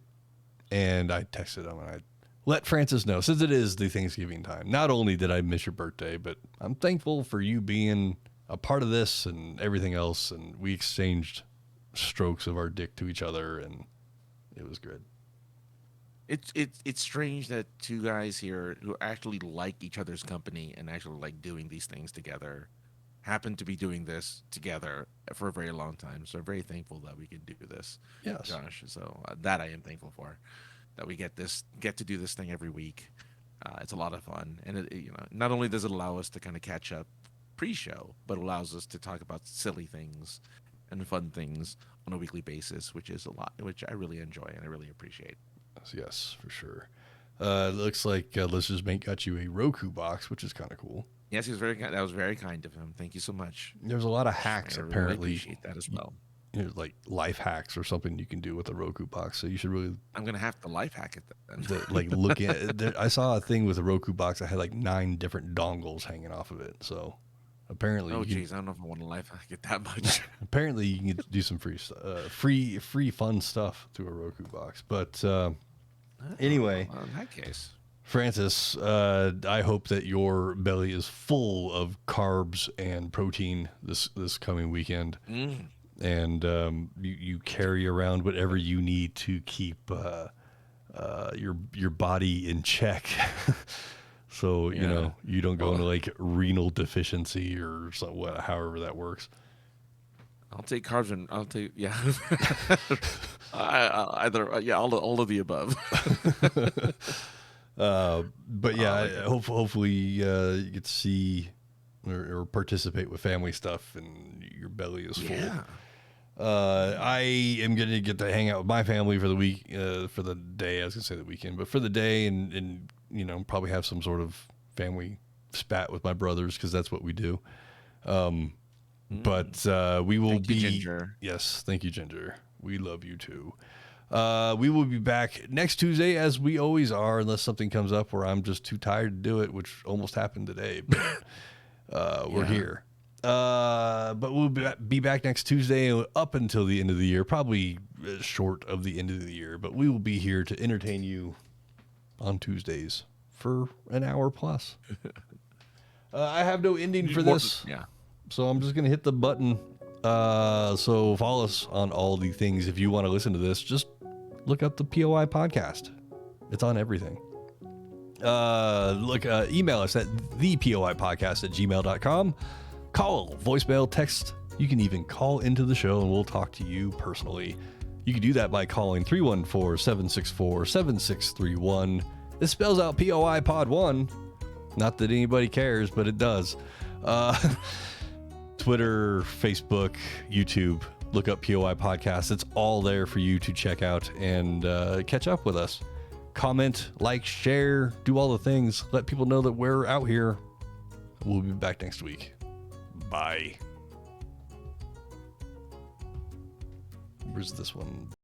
and I texted him, and I let Francis know, since it is the Thanksgiving time. Not only did I miss your birthday, but I'm thankful for you being a part of this and everything else, and we exchanged strokes of our dick to each other, and it was good. It's strange that two guys here who actually like each other's company and actually like doing these things together happen to be doing this together for a very long time. So I'm very thankful that we can do this. Yes, Josh. So that I am thankful for, that we get to do this thing every week. It's a lot of fun, and not only does it allow us to kind of catch up pre-show, but allows us to talk about silly things and fun things on a weekly basis, which is a lot, which I really enjoy and I really appreciate. Yes, for sure. It looks like Listeners Mate got you a Roku box, which is kind of cool. Yes, he was very kind. That was very kind of him. Thank you so much. There's a lot of hacks, I apparently. really appreciate that as well. Like life hacks or something you can do with a Roku box. So you should really. I'm gonna have to life hack it then. Look at. I saw a thing with a Roku box that had like 9 different dongles hanging off of it. So apparently. Oh jeez, I don't know if I want to life hack it that much. Apparently, you can do some free fun stuff through a Roku box. But anyway, well, in that case. Francis, I hope that your belly is full of carbs and protein this coming weekend, and you carry around whatever you need to keep your body in check, so you don't go into like renal deficiency or however that works. I'll take carbs and I'll take all of the above. But yeah, hopefully you get to see or participate with family stuff and your belly is full. Yeah. I am going to get to hang out with my family for the week, for the day. I was going to say the weekend, but for the day, and probably have some sort of family spat with my brothers because that's what we do. But we will Thank you, Ginger. Yes, thank you, Ginger. We love you too. We will be back next Tuesday as we always are, unless something comes up where I'm just too tired to do it, which almost happened today. But we're here. But we'll be back next Tuesday up until the end of the year, probably short of the end of the year. But we will be here to entertain you on Tuesdays for an hour plus. I have no ending for this. Yeah. So I'm just going to hit the button. So follow us on all the things. If you want to listen to this, just look up the POI podcast. It's on everything. Email us at thepoipodcast@gmail.com. Call, voicemail, text. You can even call into the show and we'll talk to you personally. You can do that by calling 314-764-7631. This spells out POI Pod 1. Not that anybody cares, but it does. Twitter, Facebook, YouTube, look up POI Podcast. It's all there for you to check out and catch up with us. Comment, like, share, do all the things. Let people know that we're out here. We'll be back next week. Bye. Where's this one?